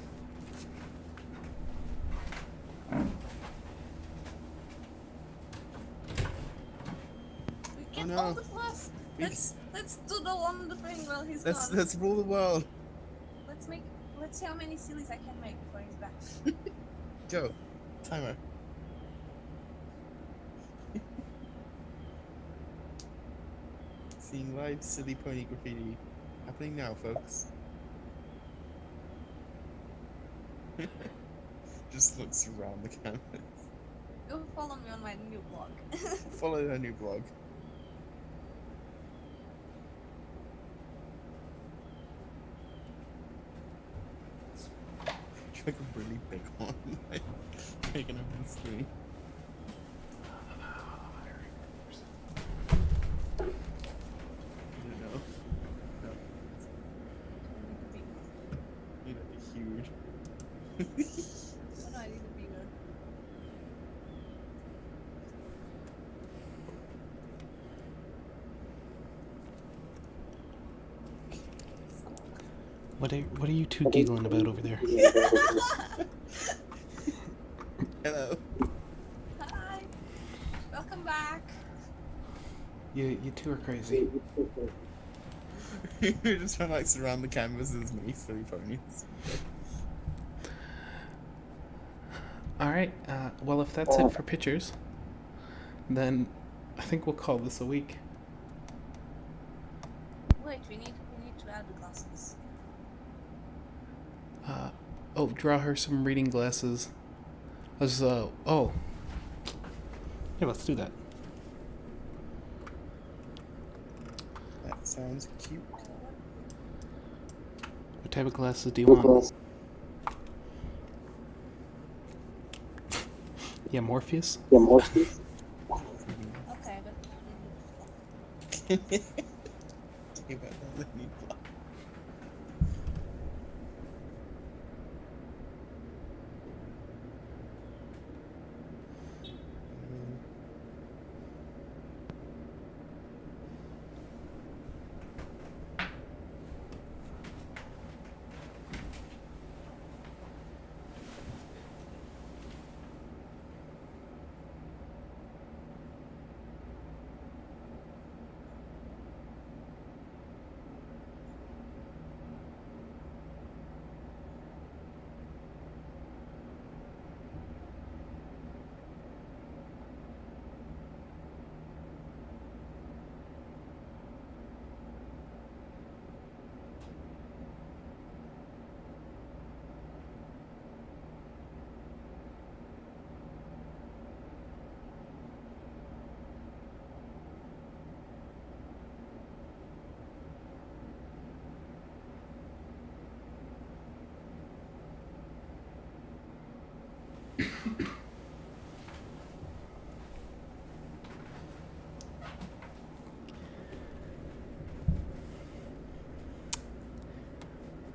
we get no. all the fluff. Let's do the one thing while he's gone. Let's rule the world. Let's see how many sillies I can make before he's back. Go. Timer. Seeing live silly pony graffiti happening now, folks. Just looks around the canvas. Go follow me on my new blog. Follow her new blog. Like a really big one, like taking up the screen. I don't know. No. You know, huge. Oh no, I need a bigger. What are you two giggling about over there? Hello. Hi. Welcome back. You two are crazy. We're just trying to like surround the canvas as many silly ponies. All right. Well, if that's it for pictures, then I think we'll call this a week. Wait, we need to add the glasses. Oh, draw her some reading glasses. Yeah, let's do that. That sounds cute. What type of glasses do you want? Yeah, Morpheus? Okay, but Think about that, let me block.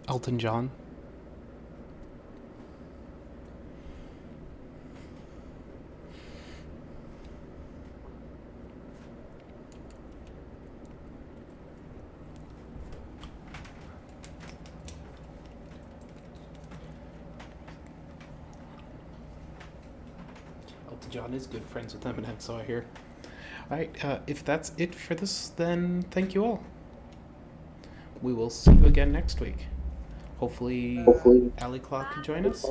Elton John? Elton John is good friends with Eminem, so I hear. Alright, if that's it for this, then thank you all. We will see you again next week. Hopefully Allie Claw can join us.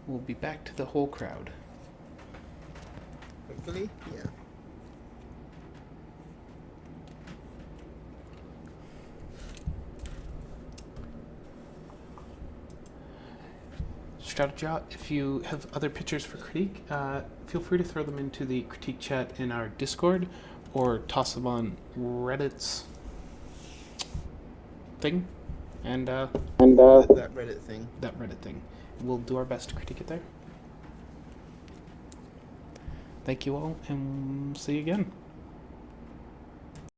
We'll be back to the whole crowd. Hopefully, yeah. Strategy out. If you have other pictures for critique, feel free to throw them into the critique chat in our Discord or toss them on Reddit's thing. And That Reddit thing. that Reddit thing. We'll do our best to critique it there. Thank you all, and see you again.